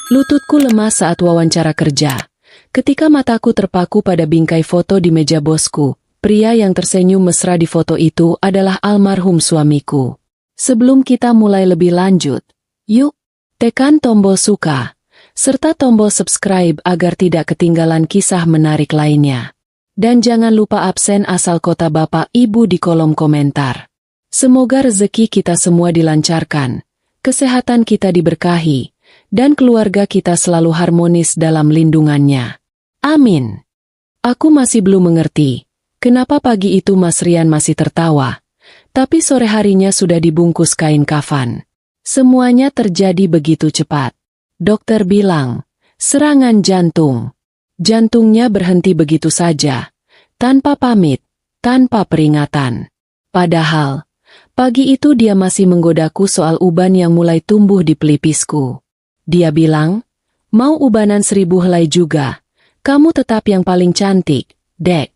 Lututku lemas saat wawancara kerja. Ketika mataku terpaku pada bingkai foto di meja bosku, pria yang tersenyum mesra di foto itu adalah almarhum suamiku. Sebelum kita mulai lebih lanjut, yuk, tekan tombol suka, serta tombol subscribe agar tidak ketinggalan kisah menarik lainnya. Dan jangan lupa absen asal kota Bapak Ibu di kolom komentar. Semoga rezeki kita semua dilancarkan, kesehatan kita diberkahi, dan keluarga kita selalu harmonis dalam lindungannya. Amin. Aku masih belum mengerti, kenapa pagi itu Mas Rian masih tertawa, tapi sore harinya sudah dibungkus kain kafan. Semuanya terjadi begitu cepat. Dokter bilang, serangan jantung. Jantungnya berhenti begitu saja, tanpa pamit, tanpa peringatan. Padahal, pagi itu dia masih menggodaku soal uban yang mulai tumbuh di pelipisku. Dia bilang, mau ubanan 1000 helai juga. Kamu tetap yang paling cantik, Dek.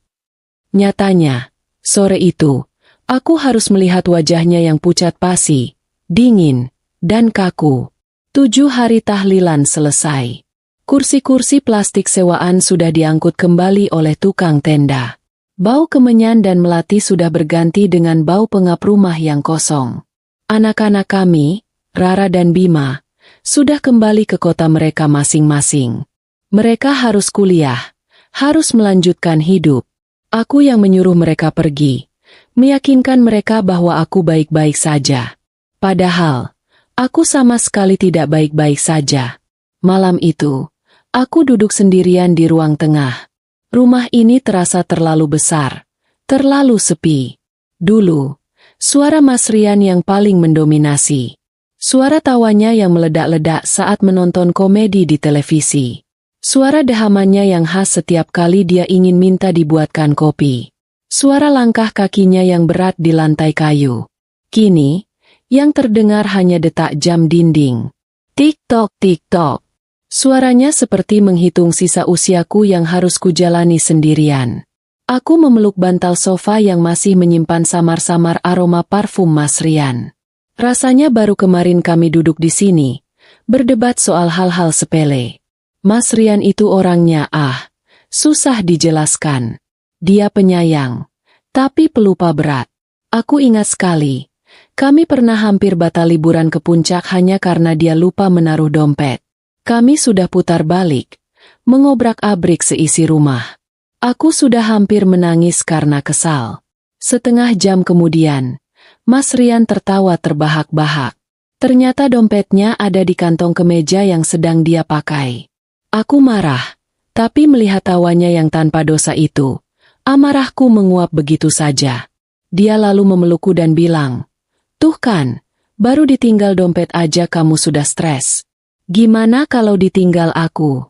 Nyatanya, sore itu, aku harus melihat wajahnya yang pucat pasi, dingin, dan kaku. 7 hari tahlilan selesai. Kursi-kursi plastik sewaan sudah diangkut kembali oleh tukang tenda. Bau kemenyan dan melati sudah berganti dengan bau pengap rumah yang kosong. Anak-anak kami, Rara dan Bima, sudah kembali ke kota mereka masing-masing. Mereka harus kuliah, harus melanjutkan hidup. Aku yang menyuruh mereka pergi, meyakinkan mereka bahwa aku baik-baik saja. Padahal, aku sama sekali tidak baik-baik saja. Malam itu, aku duduk sendirian di ruang tengah. Rumah ini terasa terlalu besar, terlalu sepi. Dulu, suara Mas Rian yang paling mendominasi. Suara tawanya yang meledak-ledak saat menonton komedi di televisi. Suara dehamannya yang khas setiap kali dia ingin minta dibuatkan kopi. Suara langkah kakinya yang berat di lantai kayu. Kini, yang terdengar hanya detak jam dinding. Tik-tok, tik-tok. Suaranya seperti menghitung sisa usiaku yang harus kujalani sendirian. Aku memeluk bantal sofa yang masih menyimpan samar-samar aroma parfum Mas Rian. Rasanya baru kemarin kami duduk di sini, berdebat soal hal-hal sepele. Mas Rian itu orangnya susah dijelaskan. Dia penyayang, tapi pelupa berat. Aku ingat sekali, kami pernah hampir batal liburan ke puncak hanya karena dia lupa menaruh dompet. Kami sudah putar balik, mengobrak-abrik seisi rumah. Aku sudah hampir menangis karena kesal. Setengah jam kemudian, Mas Rian tertawa terbahak-bahak. Ternyata dompetnya ada di kantong kemeja yang sedang dia pakai. Aku marah, tapi melihat tawanya yang tanpa dosa itu, amarahku menguap begitu saja. Dia lalu memelukku dan bilang, "Tuh kan, baru ditinggal dompet aja kamu sudah stres. Gimana kalau ditinggal aku?"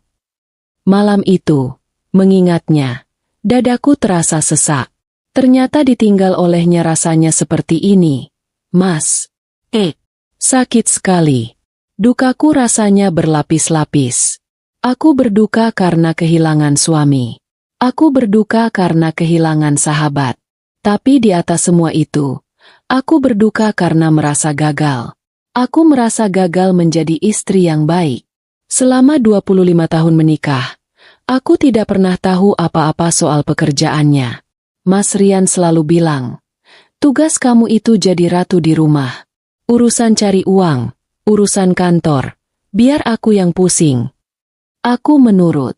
Malam itu, mengingatnya, dadaku terasa sesak. Ternyata ditinggal olehnya rasanya seperti ini. Mas, sakit sekali. Dukaku rasanya berlapis-lapis. Aku berduka karena kehilangan suami. Aku berduka karena kehilangan sahabat. Tapi di atas semua itu, aku berduka karena merasa gagal. Aku merasa gagal menjadi istri yang baik. Selama 25 tahun menikah, aku tidak pernah tahu apa-apa soal pekerjaannya. Mas Rian selalu bilang, tugas kamu itu jadi ratu di rumah. Urusan cari uang, urusan kantor, biar aku yang pusing. Aku menurut.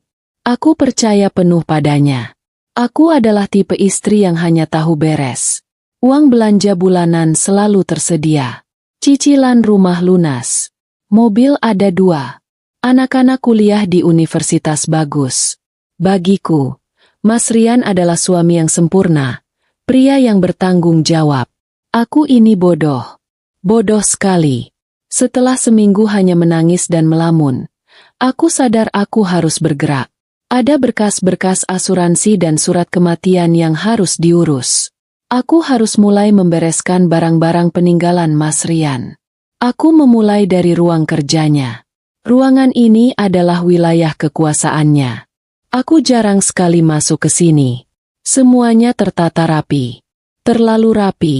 Aku percaya penuh padanya. Aku adalah tipe istri yang hanya tahu beres. Uang belanja bulanan selalu tersedia. Cicilan rumah lunas. Mobil ada 2. Anak-anak kuliah di universitas bagus. Bagiku, Mas Rian adalah suami yang sempurna. Pria yang bertanggung jawab. Aku ini bodoh. Bodoh sekali. Setelah seminggu hanya menangis dan melamun, aku sadar aku harus bergerak. Ada berkas-berkas asuransi dan surat kematian yang harus diurus. Aku harus mulai membereskan barang-barang peninggalan Mas Rian. Aku memulai dari ruang kerjanya. Ruangan ini adalah wilayah kekuasaannya. Aku jarang sekali masuk ke sini. Semuanya tertata rapi. Terlalu rapi.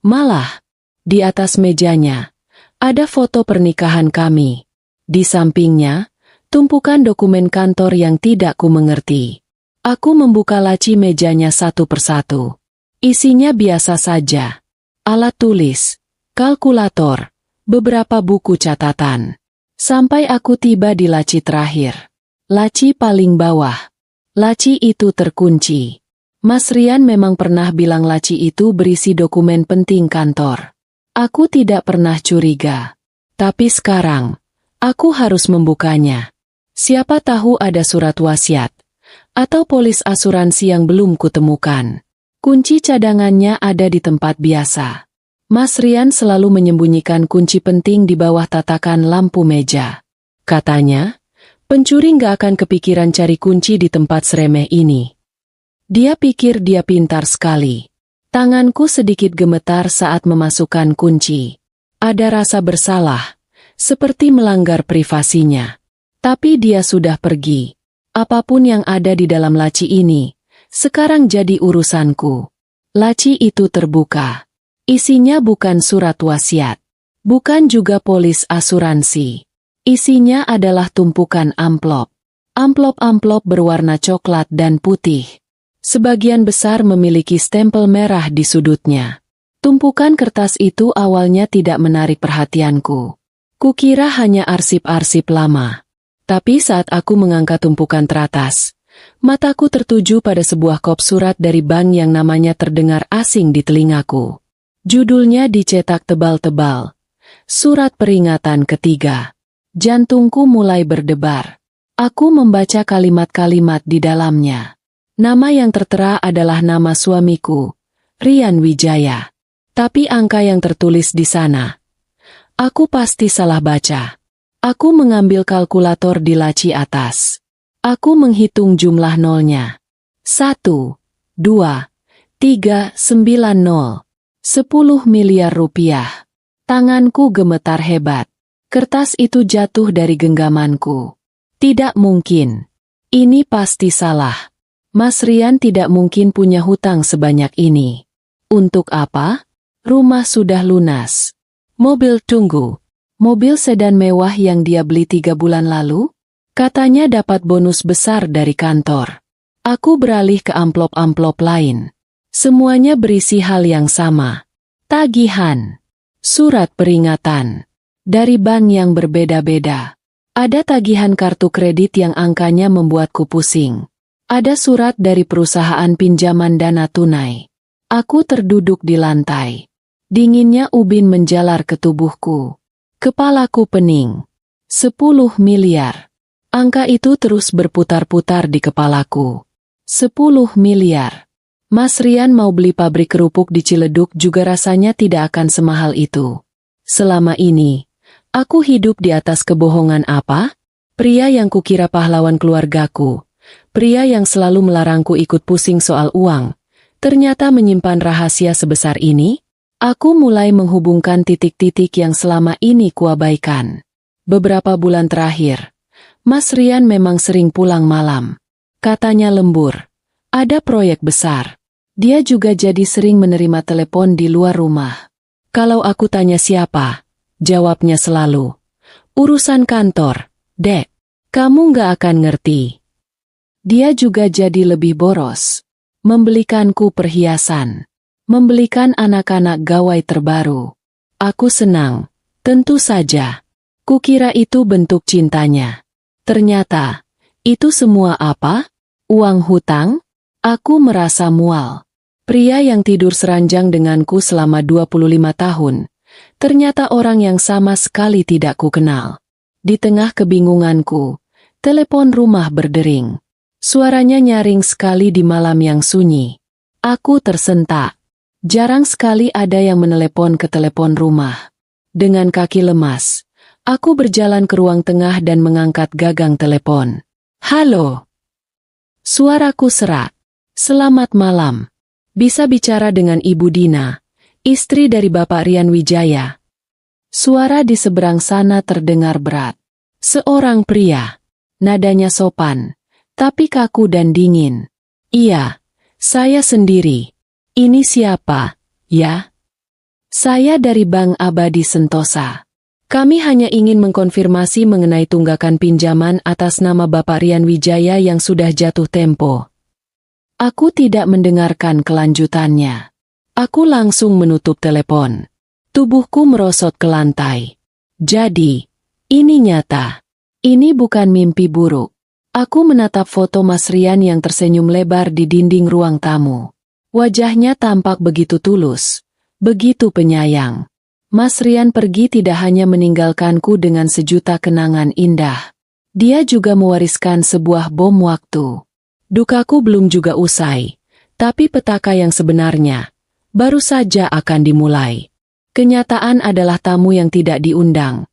Malah, di atas mejanya, ada foto pernikahan kami. Di sampingnya, Tumpukan dokumen kantor yang tidak ku mengerti. Aku membuka laci mejanya satu persatu. Isinya biasa saja. Alat tulis, kalkulator, beberapa buku catatan. Sampai aku tiba di laci terakhir. Laci paling bawah. Laci itu terkunci. Mas Rian memang pernah bilang laci itu berisi dokumen penting kantor. Aku tidak pernah curiga. Tapi sekarang, aku harus membukanya. Siapa tahu ada surat wasiat, atau polis asuransi yang belum kutemukan. Kunci cadangannya ada di tempat biasa. Mas Rian selalu menyembunyikan kunci penting di bawah tatakan lampu meja. Katanya, pencuri nggak akan kepikiran cari kunci di tempat seremeh ini. Dia pikir dia pintar sekali. Tanganku sedikit gemetar saat memasukkan kunci. Ada rasa bersalah, seperti melanggar privasinya. Tapi dia sudah pergi. Apapun yang ada di dalam laci ini, sekarang jadi urusanku. Laci itu terbuka. Isinya bukan surat wasiat. Bukan juga polis asuransi. Isinya adalah tumpukan amplop. Amplop-amplop berwarna coklat dan putih. Sebagian besar memiliki stempel merah di sudutnya. Tumpukan kertas itu awalnya tidak menarik perhatianku. Kukira hanya arsip-arsip lama. Tapi saat aku mengangkat tumpukan teratas, mataku tertuju pada sebuah kop surat dari bank yang namanya terdengar asing di telingaku. Judulnya dicetak tebal-tebal. Surat peringatan ketiga. Jantungku mulai berdebar. Aku membaca kalimat-kalimat di dalamnya. Nama yang tertera adalah nama suamiku, Rian Wijaya. Tapi angka yang tertulis di sana, aku pasti salah baca. Aku mengambil kalkulator di laci atas. Aku menghitung jumlah nolnya. 1, 2, 3, 9, 0. 10 miliar rupiah. Tanganku gemetar hebat. Kertas itu jatuh dari genggamanku. Tidak mungkin. Ini pasti salah. Mas Rian tidak mungkin punya hutang sebanyak ini. Untuk apa? Rumah sudah lunas. Mobil tunggu. Mobil sedan mewah yang dia beli 3 bulan lalu? Katanya dapat bonus besar dari kantor. Aku beralih ke amplop-amplop lain. Semuanya berisi hal yang sama. Tagihan. Surat peringatan. Dari bank yang berbeda-beda. Ada tagihan kartu kredit yang angkanya membuatku pusing. Ada surat dari perusahaan pinjaman dana tunai. Aku terduduk di lantai. Dinginnya ubin menjalar ke tubuhku. Kepalaku pening. 10 miliar. Angka itu terus berputar-putar di kepalaku. 10 miliar. Mas Rian mau beli pabrik kerupuk di Ciledug juga rasanya tidak akan semahal itu. Selama ini, aku hidup di atas kebohongan apa? Pria yang kukira pahlawan keluargaku. Pria yang selalu melarangku ikut pusing soal uang. Ternyata menyimpan rahasia sebesar ini? Aku mulai menghubungkan titik-titik yang selama ini kuabaikan. Beberapa bulan terakhir, Mas Rian memang sering pulang malam. Katanya lembur. Ada proyek besar. Dia juga jadi sering menerima telepon di luar rumah. Kalau aku tanya siapa, jawabnya selalu, urusan kantor, Dek. Kamu nggak akan ngerti. Dia juga jadi lebih boros. Membelikanku perhiasan. Membelikan anak-anak gawai terbaru. Aku senang, tentu saja. Kukira itu bentuk cintanya. Ternyata, itu semua apa? Uang hutang? Aku merasa mual. Pria yang tidur seranjang denganku selama 25 tahun. Ternyata orang yang sama sekali tidak kukenal. Di tengah kebingunganku, telepon rumah berdering. Suaranya nyaring sekali di malam yang sunyi. Aku tersentak. Jarang sekali ada yang menelepon ke telepon rumah. Dengan kaki lemas, aku berjalan ke ruang tengah dan mengangkat gagang telepon. Halo. Suaraku serak. Selamat malam. Bisa bicara dengan Ibu Dina, istri dari Bapak Rian Wijaya. Suara di seberang sana terdengar berat. Seorang pria. Nadanya sopan, tapi kaku dan dingin. Iya, saya sendiri. Ini siapa, ya? Saya dari Bank Abadi Sentosa. Kami hanya ingin mengkonfirmasi mengenai tunggakan pinjaman atas nama Bapak Rian Wijaya yang sudah jatuh tempo. Aku tidak mendengarkan kelanjutannya. Aku langsung menutup telepon. Tubuhku merosot ke lantai. Jadi, ini nyata. Ini bukan mimpi buruk. Aku menatap foto Mas Rian yang tersenyum lebar di dinding ruang tamu. Wajahnya tampak begitu tulus, begitu penyayang. Mas Rian pergi tidak hanya meninggalkanku dengan sejuta kenangan indah. Dia juga mewariskan sebuah bom waktu. Dukaku belum juga usai, tapi petaka yang sebenarnya baru saja akan dimulai. Kenyataan adalah tamu yang tidak diundang,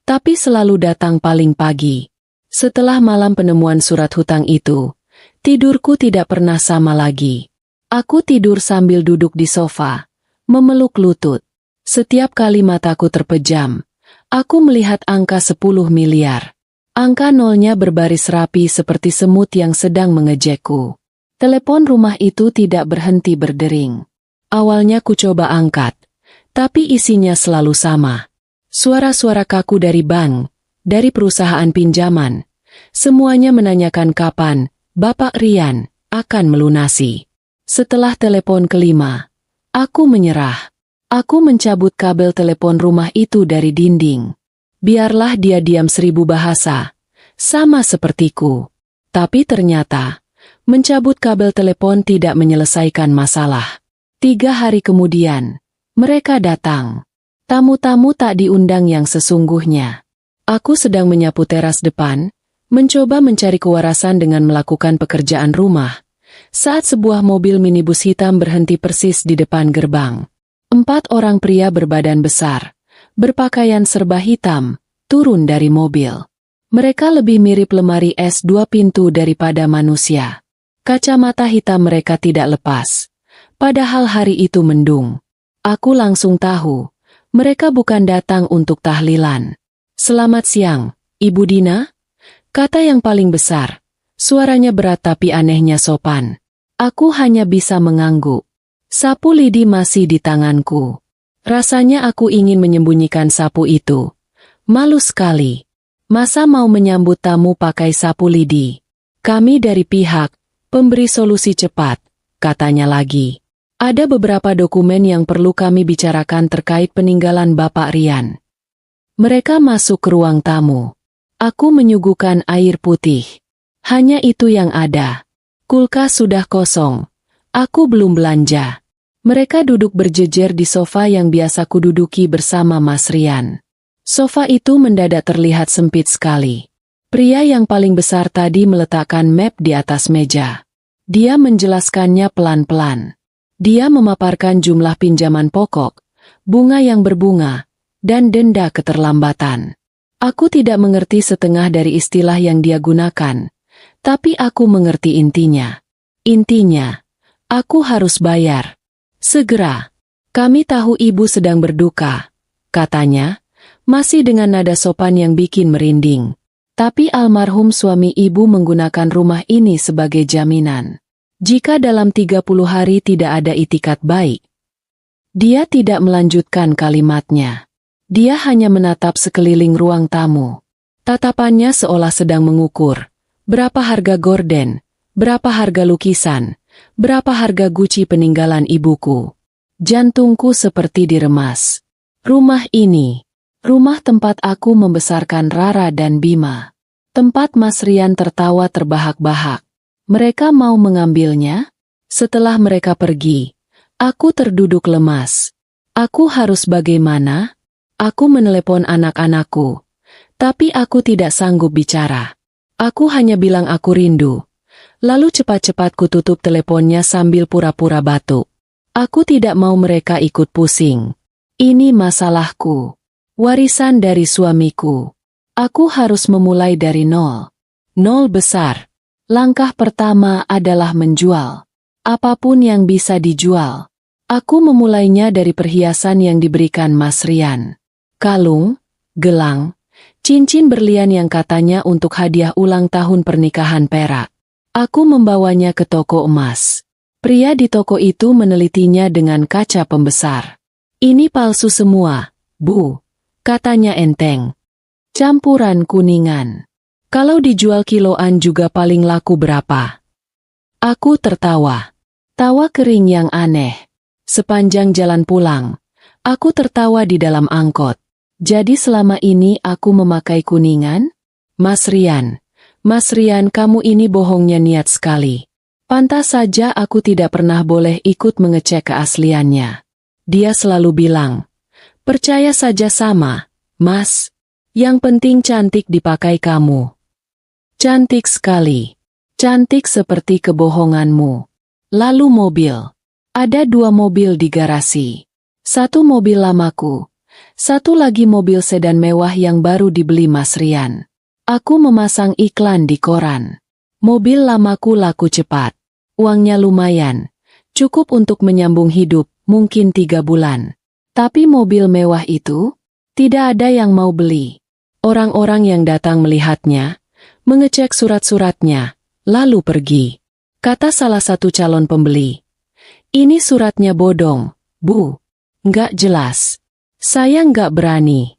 tapi selalu datang paling pagi. Setelah malam penemuan surat hutang itu, tidurku tidak pernah sama lagi. Aku tidur sambil duduk di sofa, memeluk lutut. Setiap kali mataku terpejam, aku melihat angka 10 miliar. Angka nolnya berbaris rapi seperti semut yang sedang mengejekku. Telepon rumah itu tidak berhenti berdering. Awalnya ku coba angkat, tapi isinya selalu sama. Suara-suara kaku dari bank, dari perusahaan pinjaman. Semuanya menanyakan kapan Bapak Rian akan melunasi. Setelah telepon kelima, aku menyerah. Aku mencabut kabel telepon rumah itu dari dinding. Biarlah dia diam 1000 bahasa, sama sepertiku. Tapi ternyata, mencabut kabel telepon tidak menyelesaikan masalah. 3 hari kemudian, mereka datang. Tamu-tamu tak diundang yang sesungguhnya. Aku sedang menyapu teras depan, mencoba mencari kewarasan dengan melakukan pekerjaan rumah, saat sebuah mobil minibus hitam berhenti persis di depan gerbang. 4 orang pria berbadan besar, berpakaian serba hitam, turun dari mobil. Mereka lebih mirip lemari es 2 pintu daripada manusia. Kacamata hitam mereka tidak lepas. Padahal hari itu mendung. Aku langsung tahu, mereka bukan datang untuk tahlilan. "Selamat siang, Ibu Dina?" Kata yang paling besar. Suaranya berat tapi anehnya sopan. Aku hanya bisa mengangguk. Sapu lidi masih di tanganku. Rasanya aku ingin menyembunyikan sapu itu. Malu sekali. Masa mau menyambut tamu pakai sapu lidi? Kami dari pihak pemberi solusi cepat, katanya lagi. Ada beberapa dokumen yang perlu kami bicarakan terkait peninggalan Bapak Rian. Mereka masuk ke ruang tamu. Aku menyuguhkan air putih. Hanya itu yang ada. Kulkas sudah kosong. Aku belum belanja. Mereka duduk berjejer di sofa yang biasa kududuki bersama Mas Rian. Sofa itu mendadak terlihat sempit sekali. Pria yang paling besar tadi meletakkan map di atas meja. Dia menjelaskannya pelan-pelan. Dia memaparkan jumlah pinjaman pokok, bunga yang berbunga, dan denda keterlambatan. Aku tidak mengerti setengah dari istilah yang dia gunakan, tapi aku mengerti intinya. Intinya, aku harus bayar. Segera. Kami tahu ibu sedang berduka, katanya, masih dengan nada sopan yang bikin merinding. Tapi almarhum suami ibu menggunakan rumah ini sebagai jaminan. Jika dalam 30 hari tidak ada itikat baik. Dia tidak melanjutkan kalimatnya. Dia hanya menatap sekeliling ruang tamu. Tatapannya seolah sedang mengukur. Berapa harga gorden? Berapa harga lukisan? Berapa harga Gucci peninggalan ibuku? Jantungku seperti diremas. Rumah ini, rumah tempat aku membesarkan Rara dan Bima. Tempat Mas Rian tertawa terbahak-bahak. Mereka mau mengambilnya? Setelah mereka pergi, aku terduduk lemas. Aku harus bagaimana? Aku menelepon anak-anakku. Tapi aku tidak sanggup bicara. Aku hanya bilang aku rindu. Lalu cepat-cepat kututup teleponnya sambil pura-pura batuk. Aku tidak mau mereka ikut pusing. Ini masalahku. Warisan dari suamiku. Aku harus memulai dari nol. Nol besar. Langkah pertama adalah menjual. Apapun yang bisa dijual. Aku memulainya dari perhiasan yang diberikan Mas Rian. Kalung, gelang, cincin berlian yang katanya untuk hadiah ulang tahun pernikahan perak. Aku membawanya ke toko emas. Pria di toko itu menelitinya dengan kaca pembesar. Ini palsu semua, Bu. Katanya enteng. Campuran kuningan. Kalau dijual kiloan juga paling laku berapa? Aku tertawa. Tawa kering yang aneh. Sepanjang jalan pulang, aku tertawa di dalam angkot. Jadi selama ini aku memakai kuningan? Mas Rian, kamu ini bohongnya niat sekali. Pantas saja aku tidak pernah boleh ikut mengecek keasliannya. Dia selalu bilang, percaya saja sama, Mas. Yang penting cantik dipakai kamu. Cantik sekali. Cantik seperti kebohonganmu. Lalu mobil. Ada 2 mobil di garasi. 1 mobil lamaku. 1 lagi mobil sedan mewah yang baru dibeli Mas Rian. Aku memasang iklan di koran. Mobil lamaku laku cepat. Uangnya lumayan. Cukup untuk menyambung hidup, mungkin 3 bulan. Tapi mobil mewah itu, tidak ada yang mau beli. Orang-orang yang datang melihatnya, mengecek surat-suratnya, lalu pergi. Kata salah satu calon pembeli, ini suratnya bodong, Bu. Nggak jelas. Saya nggak berani.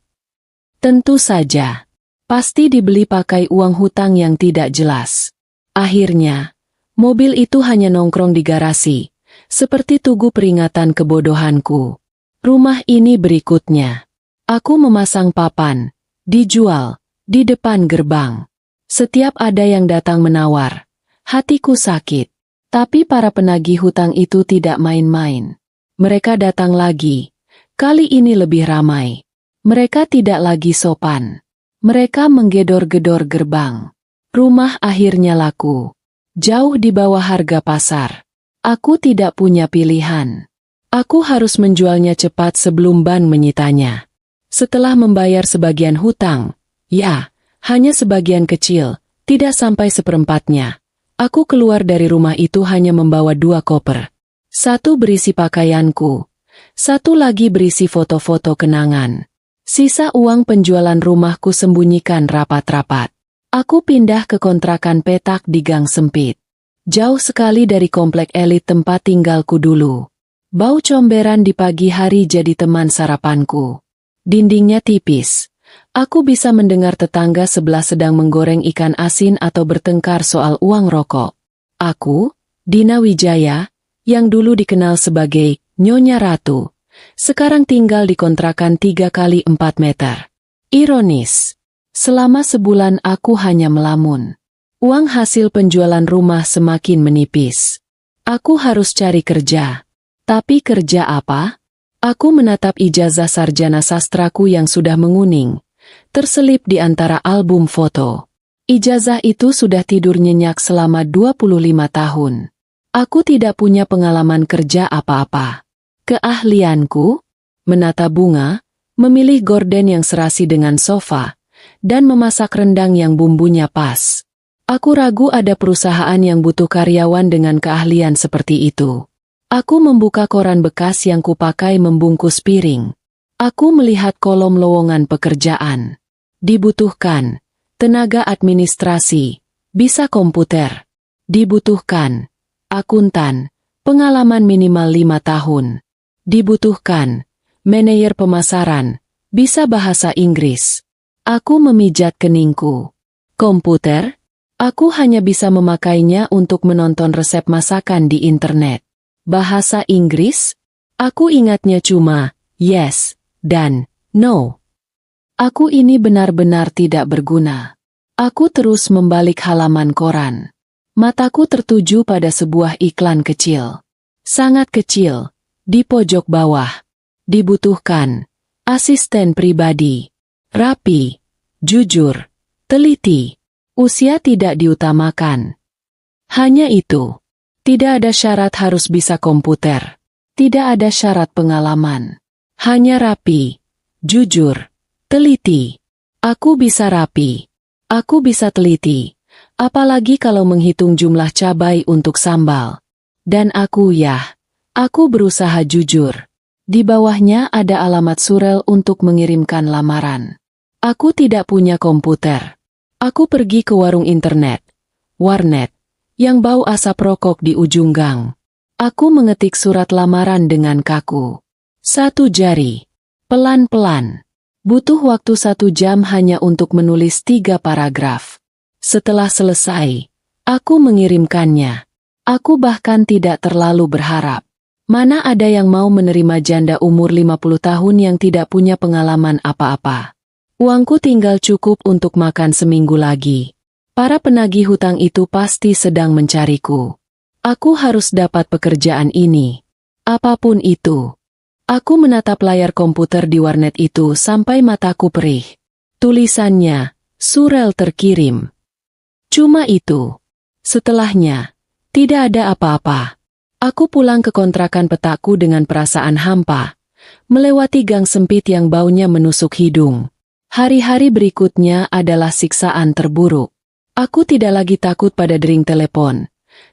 Tentu saja. Pasti dibeli pakai uang hutang yang tidak jelas. Akhirnya, mobil itu hanya nongkrong di garasi, seperti tugu peringatan kebodohanku. Rumah ini berikutnya. Aku memasang papan, dijual, di depan gerbang. Setiap ada yang datang menawar, hatiku sakit. Tapi para penagih hutang itu tidak main-main. Mereka datang lagi. Kali ini lebih ramai. Mereka tidak lagi sopan. Mereka menggedor-gedor gerbang. Rumah akhirnya laku. Jauh di bawah harga pasar. Aku tidak punya pilihan. Aku harus menjualnya cepat sebelum bank menyitanya. Setelah membayar sebagian hutang, ya, hanya sebagian kecil, tidak sampai seperempatnya. Aku keluar dari rumah itu hanya membawa 2 koper. 1 berisi pakaianku. 1 lagi berisi foto-foto kenangan. Sisa uang penjualan rumahku sembunyikan rapat-rapat. Aku pindah ke kontrakan petak di gang sempit. Jauh sekali dari komplek elit tempat tinggalku dulu. Bau comberan di pagi hari jadi teman sarapanku. Dindingnya tipis. Aku bisa mendengar tetangga sebelah sedang menggoreng ikan asin atau bertengkar soal uang rokok. Aku, Dina Wijaya, yang dulu dikenal sebagai Nyonya Ratu, sekarang tinggal di kontrakan 3 kali 4 meter. Ironis, selama sebulan aku hanya melamun. Uang hasil penjualan rumah semakin menipis. Aku harus cari kerja. Tapi kerja apa? Aku menatap ijazah sarjana sastraku yang sudah menguning, terselip di antara album foto. Ijazah itu sudah tidur nyenyak selama 25 tahun. Aku tidak punya pengalaman kerja apa-apa. Keahlianku? Menata bunga, memilih gorden yang serasi dengan sofa, dan memasak rendang yang bumbunya pas. Aku ragu ada perusahaan yang butuh karyawan dengan keahlian seperti itu. Aku membuka koran bekas yang kupakai membungkus piring. Aku melihat kolom lowongan pekerjaan. Dibutuhkan tenaga administrasi, bisa komputer. Dibutuhkan akuntan, pengalaman minimal 5 tahun. Dibutuhkan manajer pemasaran, bisa bahasa Inggris. Aku memijat keningku. Komputer? Aku hanya bisa memakainya untuk menonton resep masakan di internet. Bahasa Inggris? Aku ingatnya cuma yes dan no. Aku ini benar-benar tidak berguna. Aku terus membalik halaman koran. Mataku tertuju pada sebuah iklan kecil. Sangat kecil, di pojok bawah. Dibutuhkan asisten pribadi. Rapi, jujur, teliti. Usia tidak diutamakan. Hanya itu. Tidak ada syarat harus bisa komputer. Tidak ada syarat pengalaman. Hanya rapi, jujur, teliti. Aku bisa rapi. Aku bisa teliti. Apalagi kalau menghitung jumlah cabai untuk sambal. Dan aku aku berusaha jujur. Di bawahnya ada alamat surel untuk mengirimkan lamaran. Aku tidak punya komputer. Aku pergi ke warung internet, warnet, yang bau asap rokok di ujung gang. Aku mengetik surat lamaran dengan kaku. 1 jari. Pelan-pelan. Butuh waktu 1 jam hanya untuk menulis 3 paragraf. Setelah selesai, aku mengirimkannya. Aku bahkan tidak terlalu berharap. Mana ada yang mau menerima janda umur 50 tahun yang tidak punya pengalaman apa-apa. Uangku tinggal cukup untuk makan seminggu lagi. Para penagih hutang itu pasti sedang mencariku. Aku harus dapat pekerjaan ini. Apapun itu. Aku menatap layar komputer di warnet itu sampai mataku perih. Tulisannya, surel terkirim. Cuma itu. Setelahnya, tidak ada apa-apa. Aku pulang ke kontrakan petaku dengan perasaan hampa, melewati gang sempit yang baunya menusuk hidung. Hari-hari berikutnya adalah siksaan terburuk. Aku tidak lagi takut pada dering telepon,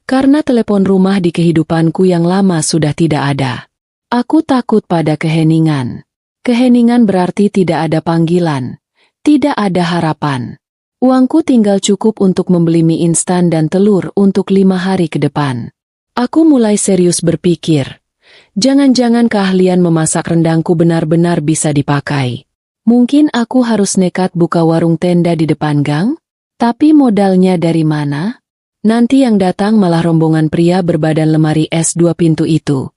karena telepon rumah di kehidupanku yang lama sudah tidak ada. Aku takut pada keheningan. Keheningan berarti tidak ada panggilan, tidak ada harapan. Uangku tinggal cukup untuk membeli mie instan dan telur untuk 5 hari ke depan. Aku mulai serius berpikir, jangan-jangan keahlian memasak rendangku benar-benar bisa dipakai. Mungkin aku harus nekat buka warung tenda di depan gang? Tapi modalnya dari mana? Nanti yang datang malah rombongan pria berbadan lemari es 2 pintu itu.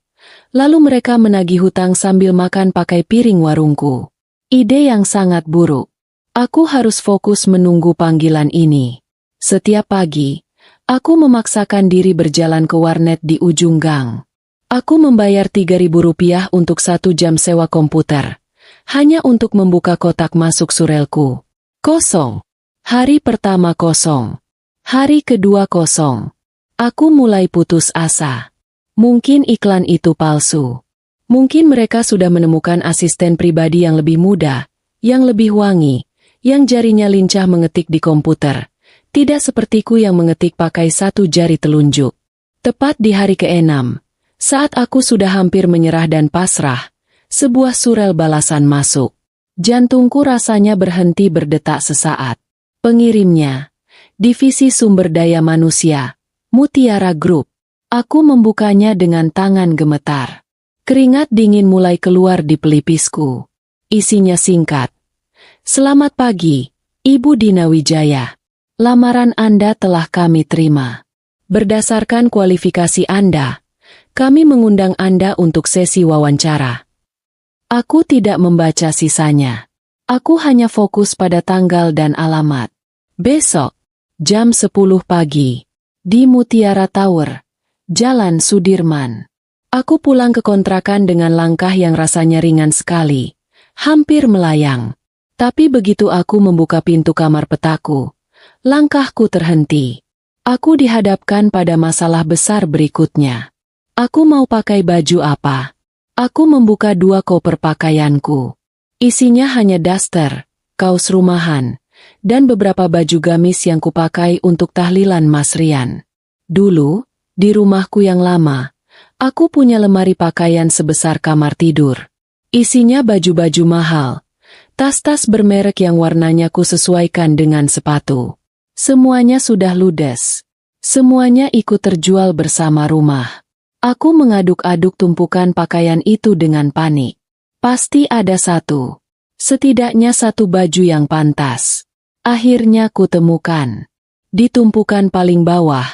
Lalu mereka menagih hutang sambil makan pakai piring warungku. Ide yang sangat buruk. Aku harus fokus menunggu panggilan ini. Setiap pagi, aku memaksakan diri berjalan ke warnet di ujung gang. Aku membayar Rp3.000 untuk 1 jam sewa komputer. Hanya untuk membuka kotak masuk surelku. Kosong. Hari pertama kosong. Hari kedua kosong. Aku mulai putus asa. Mungkin iklan itu palsu. Mungkin mereka sudah menemukan asisten pribadi yang lebih muda, yang lebih wangi, yang jarinya lincah mengetik di komputer. Tidak sepertiku yang mengetik pakai 1 jari telunjuk. Tepat di hari ke-6, saat aku sudah hampir menyerah dan pasrah, sebuah surel balasan masuk. Jantungku rasanya berhenti berdetak sesaat. Pengirimnya, Divisi Sumber Daya Manusia, Mutiara Group. Aku membukanya dengan tangan gemetar. Keringat dingin mulai keluar di pelipisku. Isinya singkat. Selamat pagi, Ibu Dina Wijaya. Lamaran Anda telah kami terima. Berdasarkan kualifikasi Anda, kami mengundang Anda untuk sesi wawancara. Aku tidak membaca sisanya. Aku hanya fokus pada tanggal dan alamat. Besok, jam 10 pagi, di Mutiara Tower, Jalan Sudirman. Aku pulang ke kontrakan dengan langkah yang rasanya ringan sekali, hampir melayang. Tapi begitu aku membuka pintu kamar petaku, langkahku terhenti. Aku dihadapkan pada masalah besar berikutnya. Aku mau pakai baju apa? Aku membuka 2 koper pakaianku. Isinya hanya daster, kaos rumahan, dan beberapa baju gamis yang kupakai untuk tahlilan Mas Rian. Dulu, di rumahku yang lama, aku punya lemari pakaian sebesar kamar tidur. Isinya baju-baju mahal, tas-tas bermerek yang warnanya kusesuaikan dengan sepatu. Semuanya sudah ludes. Semuanya ikut terjual bersama rumah. Aku mengaduk-aduk tumpukan pakaian itu dengan panik. Pasti ada setidaknya satu baju yang pantas. Akhirnya kutemukan. Di tumpukan paling bawah,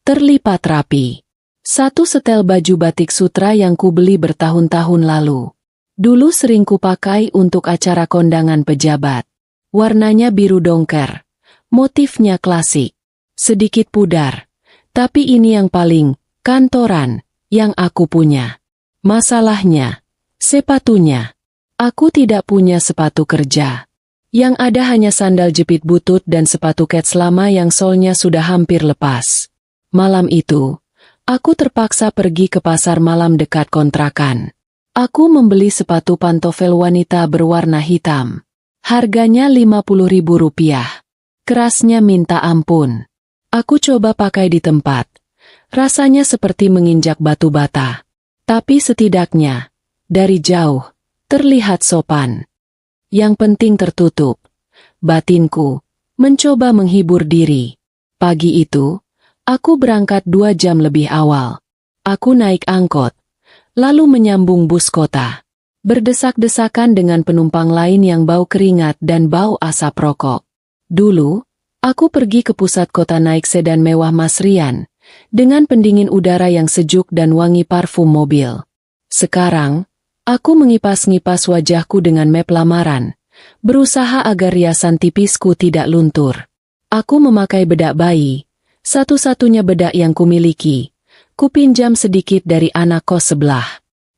terlipat rapi. 1 setel baju batik sutra yang kubeli bertahun-tahun lalu. Dulu sering kupakai untuk acara kondangan pejabat. Warnanya biru dongker. Motifnya klasik. Sedikit pudar. Tapi ini yang paling kantoran yang aku punya. Masalahnya, sepatunya. Aku tidak punya sepatu kerja. Yang ada hanya sandal jepit butut dan sepatu kets lama yang solnya sudah hampir lepas. Malam itu, aku terpaksa pergi ke pasar malam dekat kontrakan. Aku membeli sepatu pantofel wanita berwarna hitam. Harganya Rp50.000. Kerasnya minta ampun. Aku coba pakai di tempat. Rasanya seperti menginjak batu bata. Tapi setidaknya, dari jauh, terlihat sopan. Yang penting tertutup. Batinku mencoba menghibur diri. Pagi itu, aku berangkat 2 jam lebih awal. Aku naik angkot, lalu menyambung bus kota. berdesak-desakan dengan penumpang lain yang bau keringat dan bau asap rokok. Dulu, aku pergi ke pusat kota naik sedan mewah Mas Rian, dengan pendingin udara yang sejuk dan wangi parfum mobil. Sekarang, aku mengipas-ngipas wajahku dengan map lamaran, berusaha agar riasan tipisku tidak luntur. Aku memakai bedak bayi, satu-satunya bedak yang kumiliki. Kupinjam sedikit dari anak kos sebelah.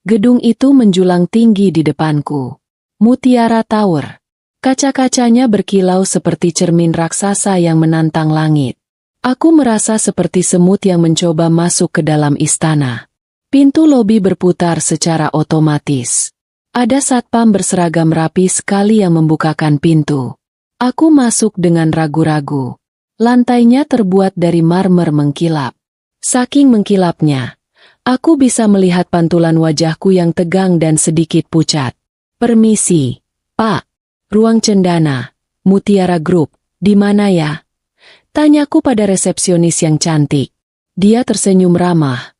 Gedung itu menjulang tinggi di depanku. Mutiara Tower. Kaca-kacanya berkilau seperti cermin raksasa yang menantang langit. Aku merasa seperti semut yang mencoba masuk ke dalam istana. Pintu lobi berputar secara otomatis. Ada satpam berseragam rapi sekali yang membukakan pintu. Aku masuk dengan ragu-ragu. Lantainya terbuat dari marmer mengkilap. Saking mengkilapnya, aku bisa melihat pantulan wajahku yang tegang dan sedikit pucat. "Permisi, Pak. Ruang cendana, Mutiara Group, di mana ya?" Tanyaku pada resepsionis yang cantik. Dia tersenyum ramah,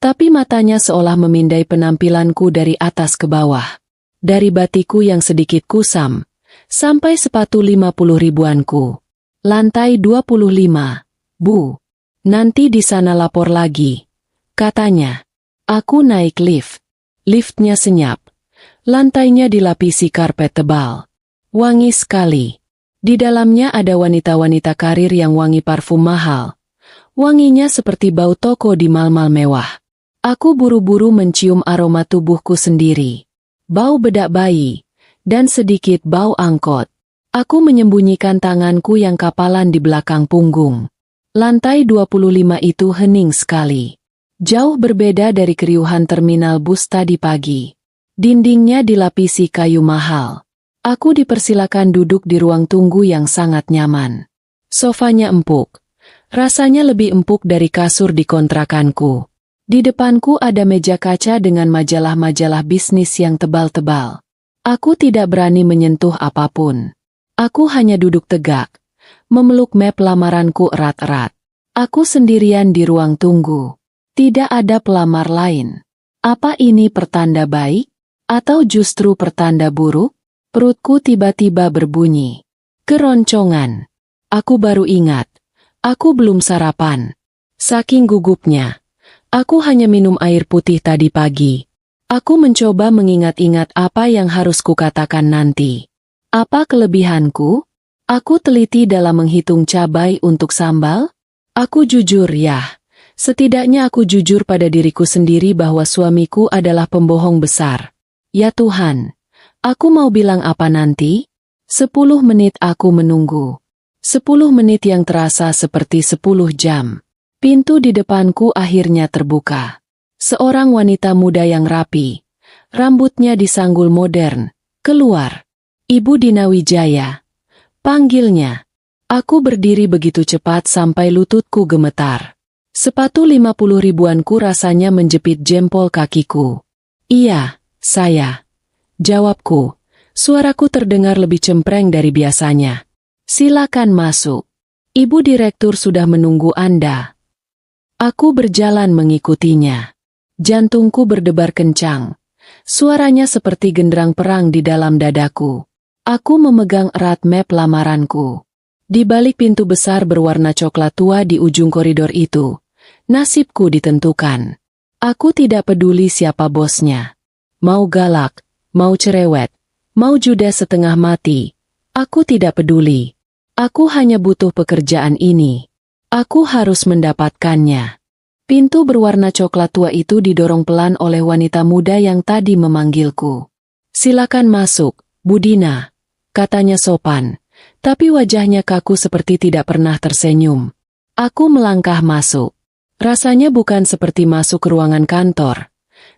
tapi matanya seolah memindai penampilanku dari atas ke bawah. Dari batiku yang sedikit kusam, sampai sepatu 50 ribuanku. Lantai 25, Bu. "Nanti di sana lapor lagi," katanya. Aku naik lift. Liftnya senyap. Lantainya dilapisi karpet tebal. Wangi sekali. Di dalamnya ada wanita-wanita karir yang wangi parfum mahal. Wanginya seperti bau toko di mal-mal mewah. Aku buru-buru mencium aroma tubuhku sendiri. Bau bedak bayi, dan sedikit bau angkot. Aku menyembunyikan tanganku yang kapalan di belakang punggung. Lantai 25 itu hening sekali. Jauh berbeda dari keriuhan terminal bus tadi pagi. Dindingnya dilapisi kayu mahal. Aku dipersilakan duduk di ruang tunggu yang sangat nyaman. Sofanya empuk. Rasanya lebih empuk dari kasur di kontrakanku. Di depanku ada meja kaca dengan majalah-majalah bisnis yang tebal-tebal. Aku tidak berani menyentuh apapun. Aku hanya duduk tegak, memeluk map lamaranku erat-erat. Aku sendirian di ruang tunggu. Tidak ada pelamar lain. Apa ini pertanda baik? Atau justru pertanda buruk? Perutku tiba-tiba berbunyi. Keroncongan. Aku baru ingat. Aku belum sarapan. Saking gugupnya, aku hanya minum air putih tadi pagi. Aku mencoba mengingat-ingat apa yang harus kukatakan nanti. Apa kelebihanku? Aku teliti dalam menghitung cabai untuk sambal. Aku jujur ya. Setidaknya aku jujur pada diriku sendiri bahwa suamiku adalah pembohong besar. Ya Tuhan, aku mau bilang apa nanti? 10 menit aku menunggu. 10 menit yang terasa seperti 10 jam. Pintu di depanku akhirnya terbuka. Seorang wanita muda yang rapi, rambutnya disanggul modern, keluar. "Ibu Dina Wijaya," panggilnya. Aku berdiri begitu cepat sampai lututku gemetar. Sepatu 50 ribuanku rasanya menjepit jempol kakiku. "Iya, saya," jawabku. Suaraku terdengar lebih cempreng dari biasanya. "Silakan masuk. Ibu Direktur sudah menunggu Anda." Aku berjalan mengikutinya. Jantungku berdebar kencang. Suaranya seperti genderang perang di dalam dadaku. Aku memegang erat map lamaranku. Di balik pintu besar berwarna coklat tua di ujung koridor itu, nasibku ditentukan. Aku tidak peduli siapa bosnya. Mau galak, mau cerewet, mau judes setengah mati. Aku tidak peduli. Aku hanya butuh pekerjaan ini. Aku harus mendapatkannya. Pintu berwarna coklat tua itu didorong pelan oleh wanita muda yang tadi memanggilku. "Silakan masuk, Bu Dina," katanya sopan, tapi wajahnya kaku seperti tidak pernah tersenyum. Aku melangkah masuk. Rasanya bukan seperti masuk ke ruangan kantor,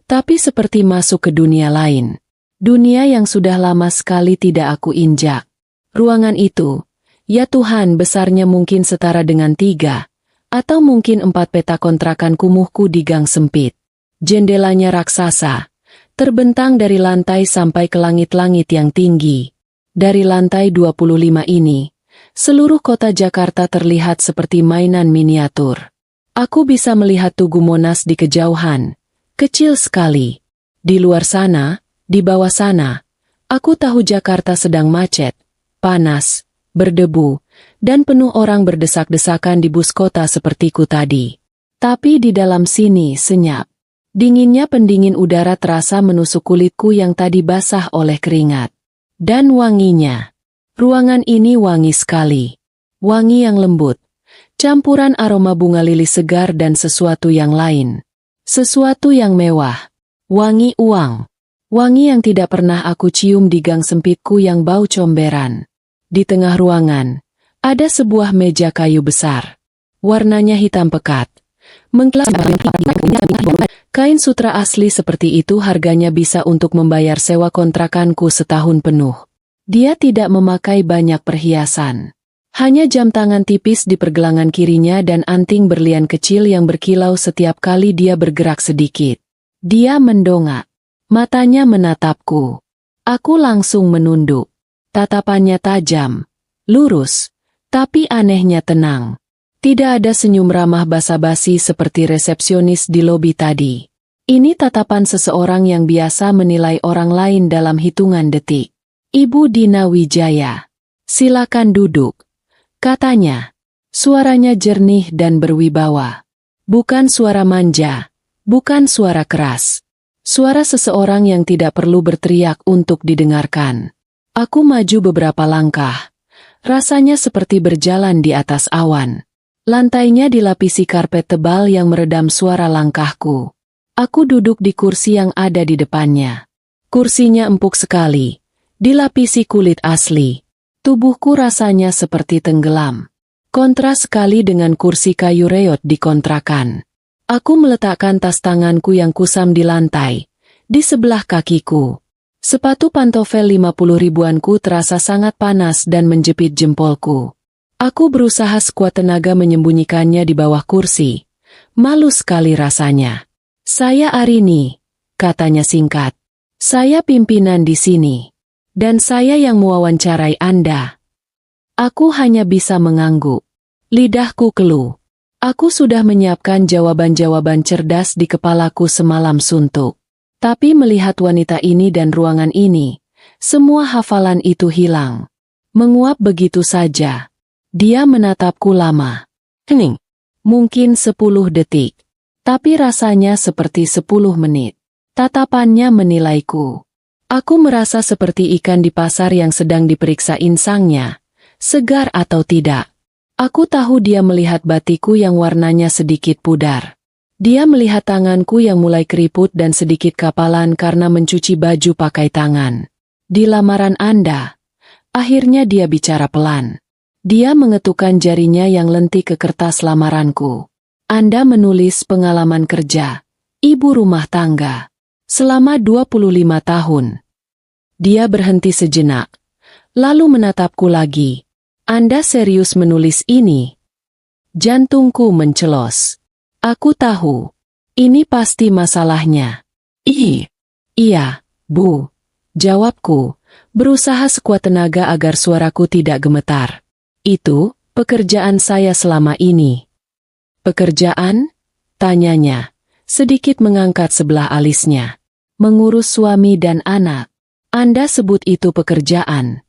tapi seperti masuk ke dunia lain. Dunia yang sudah lama sekali tidak aku injak. Ruangan itu, ya Tuhan, besarnya mungkin setara dengan 3 atau mungkin 4 peta kontrakan kumuhku di gang sempit. Jendelanya raksasa, terbentang dari lantai sampai ke langit-langit yang tinggi. Dari lantai 25 ini, seluruh kota Jakarta terlihat seperti mainan miniatur. Aku bisa melihat Tugu Monas di kejauhan, kecil sekali. Di luar sana, Di bawah sana, aku tahu Jakarta sedang macet, panas, berdebu, dan penuh orang berdesak-desakan di bus kota sepertiku tadi. Tapi di dalam sini senyap. Dinginnya pendingin udara terasa menusuk kulitku yang tadi basah oleh keringat. Dan wanginya. Ruangan ini wangi sekali. Wangi yang lembut. Campuran aroma bunga lili segar dan sesuatu yang lain. Sesuatu yang mewah. Wangi uang. Wangi yang tidak pernah aku cium di gang sempitku yang bau comberan. Di tengah ruangan, ada sebuah meja kayu besar. Warnanya hitam pekat. Kain sutra asli seperti itu harganya bisa untuk membayar sewa kontrakanku setahun penuh. Dia tidak memakai banyak perhiasan. Hanya jam tangan tipis di pergelangan kirinya dan anting berlian kecil yang berkilau setiap kali dia bergerak sedikit. Dia mendongak. Matanya menatapku. Aku langsung menunduk. Tatapannya tajam, lurus, tapi anehnya tenang. Tidak ada senyum ramah basa-basi seperti resepsionis di lobi tadi. Ini tatapan seseorang yang biasa menilai orang lain dalam hitungan detik. Ibu Dina Wijaya. Silakan duduk. Katanya. Suaranya jernih dan berwibawa. Bukan suara manja. Bukan suara keras. Suara seseorang yang tidak perlu berteriak untuk didengarkan. Aku maju beberapa langkah. Rasanya seperti berjalan di atas awan. Lantainya dilapisi karpet tebal yang meredam suara langkahku. Aku duduk di kursi yang ada di depannya. Kursinya empuk sekali. Dilapisi kulit asli. Tubuhku rasanya seperti tenggelam. Kontras sekali dengan kursi kayu reot di kontrakan. Aku meletakkan tas tanganku yang kusam di lantai, di sebelah kakiku. Sepatu pantofel 50 ribuanku terasa sangat panas dan menjepit jempolku. Aku berusaha sekuat tenaga menyembunyikannya di bawah kursi. Malu sekali rasanya. Saya Arini, katanya singkat. Saya pimpinan di sini. Dan saya yang mewawancarai Anda. Aku hanya bisa mengangguk. Lidahku keluh. Aku sudah menyiapkan jawaban-jawaban cerdas di kepalaku semalam suntuk. Tapi melihat wanita ini dan ruangan ini, semua hafalan itu hilang. Menguap begitu saja. Dia menatapku lama. Hening. Mungkin 10 detik. Tapi rasanya seperti 10 menit. Tatapannya menilaiku. Aku merasa seperti ikan di pasar yang sedang diperiksa insangnya. Segar atau tidak. Aku tahu dia melihat batiku yang warnanya sedikit pudar. Dia melihat tanganku yang mulai keriput dan sedikit kapalan karena mencuci baju pakai tangan. Di lamaran Anda. Akhirnya dia bicara pelan. Dia mengetukkan jarinya yang lentik ke kertas lamaranku. Anda menulis pengalaman kerja. Ibu rumah tangga. Selama 25 tahun. Dia berhenti sejenak. Lalu menatapku lagi. Anda serius menulis ini? Jantungku mencelos. Aku tahu. Ini pasti masalahnya. Iya, Bu. Jawabku, berusaha sekuat tenaga agar suaraku tidak gemetar. Itu, pekerjaan saya selama ini. Pekerjaan? Tanyanya, sedikit mengangkat sebelah alisnya. Mengurus suami dan anak. Anda sebut itu pekerjaan?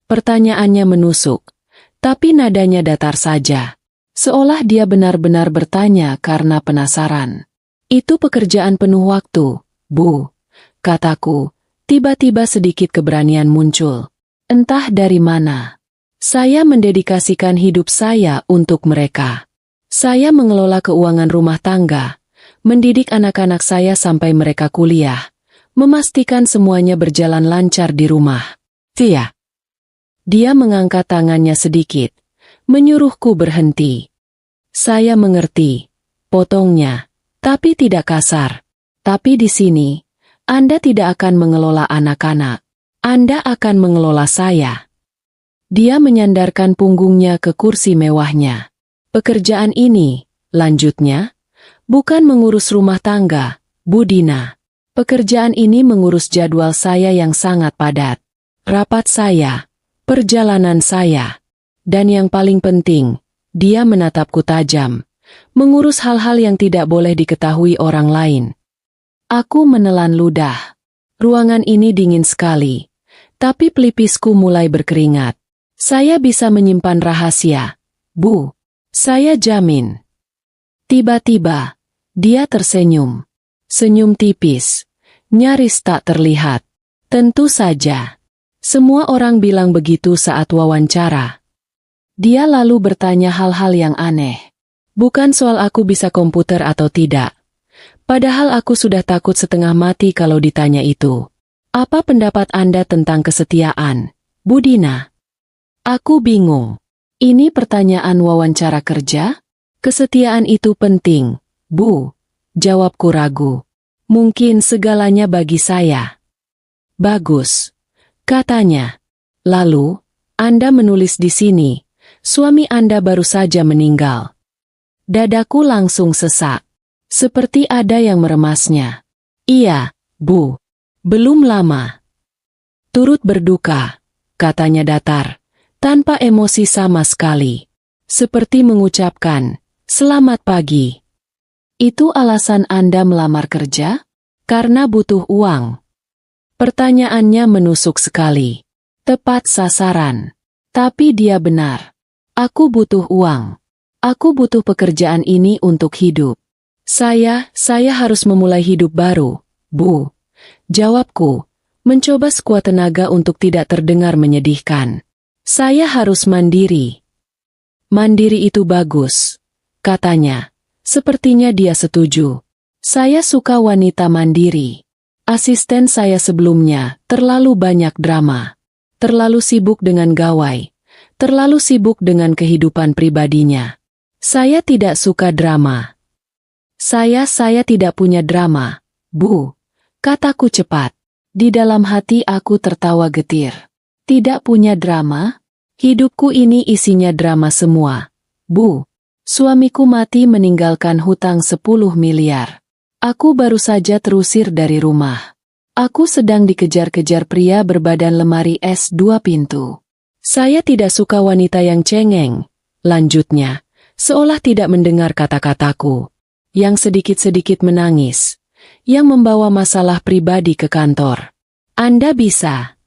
Pertanyaannya menusuk, tapi nadanya datar saja. Seolah dia benar-benar bertanya karena penasaran. Itu pekerjaan penuh waktu, Bu. Kataku, tiba-tiba sedikit keberanian muncul. Entah dari mana. Saya mendedikasikan hidup saya untuk mereka. Saya mengelola keuangan rumah tangga, mendidik anak-anak saya sampai mereka kuliah, memastikan semuanya berjalan lancar di rumah. Tia. Dia mengangkat tangannya sedikit, menyuruhku berhenti. Saya mengerti, potongnya, tapi tidak kasar. Tapi di sini, Anda tidak akan mengelola anak-anak. Anda akan mengelola saya. Dia menyandarkan punggungnya ke kursi mewahnya. Pekerjaan ini, lanjutnya, bukan mengurus rumah tangga, Bu Dina. Pekerjaan ini mengurus jadwal saya yang sangat padat. Rapat saya. Perjalanan saya. Dan yang paling penting, dia menatapku tajam. Mengurus hal-hal yang tidak boleh diketahui orang lain. Aku menelan ludah. Ruangan ini dingin sekali, tapi pelipisku mulai berkeringat. Saya bisa menyimpan rahasia, Bu. Saya jamin. Tiba-tiba, dia tersenyum. Senyum tipis, nyaris tak terlihat. Tentu saja. Semua orang bilang begitu saat wawancara. Dia lalu bertanya hal-hal yang aneh. Bukan soal aku bisa komputer atau tidak. Padahal aku sudah takut setengah mati kalau ditanya itu. Apa pendapat Anda tentang kesetiaan, Bu Dina? Aku bingung. Ini pertanyaan wawancara kerja? Kesetiaan itu penting, Bu. Jawabku ragu. Mungkin segalanya bagi saya. Bagus. Katanya. Lalu, Anda menulis di sini, suami Anda baru saja meninggal. Dadaku langsung sesak. Seperti ada yang meremasnya. Iya, Bu. Belum lama. Turut berduka, katanya datar, tanpa emosi sama sekali. Seperti mengucapkan, selamat pagi. Itu alasan Anda melamar kerja? Karena butuh uang. Pertanyaannya menusuk sekali. Tepat sasaran. Tapi dia benar. Aku butuh uang. Aku butuh pekerjaan ini untuk hidup. Saya harus memulai hidup baru, Bu. Jawabku, mencoba sekuat tenaga untuk tidak terdengar menyedihkan. Saya harus mandiri. Mandiri itu bagus, katanya. Sepertinya dia setuju. Saya suka wanita mandiri. Asisten saya sebelumnya terlalu banyak drama. Terlalu sibuk dengan gawai. Terlalu sibuk dengan kehidupan pribadinya. Saya tidak suka drama. Saya tidak punya drama, Bu. Kataku cepat. Di dalam hati aku tertawa getir. Tidak punya drama? Hidupku ini isinya drama semua. Bu, suamiku mati meninggalkan hutang 10 miliar. Aku baru saja terusir dari rumah. Aku sedang dikejar-kejar pria berbadan lemari es 2 pintu. Saya tidak suka wanita yang cengeng. Lanjutnya, seolah tidak mendengar kata-kataku. Yang sedikit-sedikit menangis. Yang membawa masalah pribadi ke kantor. Anda bisa.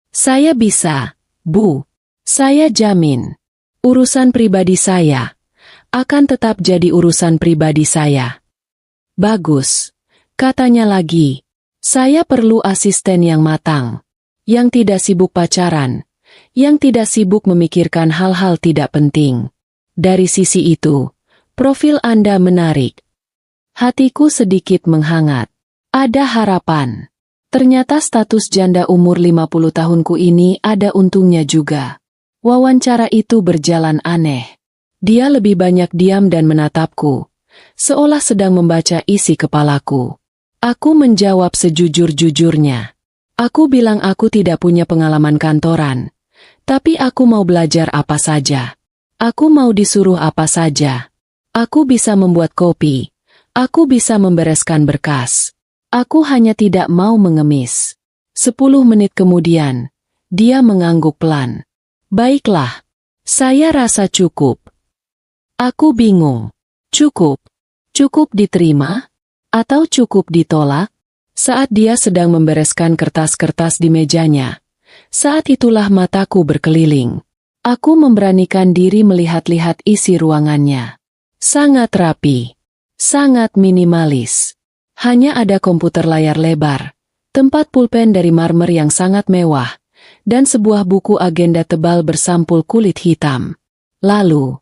Saya bisa, Bu. Saya jamin. Urusan pribadi saya akan tetap jadi urusan pribadi saya. Bagus. Katanya lagi. Saya perlu asisten yang matang. Yang tidak sibuk pacaran. Yang tidak sibuk memikirkan hal-hal tidak penting. Dari sisi itu, profil Anda menarik. Hatiku sedikit menghangat. Ada harapan. Ternyata status janda umur 50 tahunku ini ada untungnya juga. Wawancara itu berjalan aneh. Dia lebih banyak diam dan menatapku, seolah sedang membaca isi kepalaku. Aku menjawab sejujur-jujurnya. Aku bilang aku tidak punya pengalaman kantoran, tapi aku mau belajar apa saja. Aku mau disuruh apa saja. Aku bisa membuat kopi. Aku bisa membereskan berkas. Aku hanya tidak mau mengemis. 10 menit kemudian, dia mengangguk pelan. Baiklah, saya rasa cukup. Aku bingung. Cukup? Cukup diterima? Atau cukup ditolak? Saat dia sedang membereskan kertas-kertas di mejanya, saat itulah mataku berkeliling. Aku memberanikan diri melihat-lihat isi ruangannya. Sangat rapi. Sangat minimalis. Hanya ada komputer layar lebar, tempat pulpen dari marmer yang sangat mewah, dan sebuah buku agenda tebal bersampul kulit hitam. Lalu,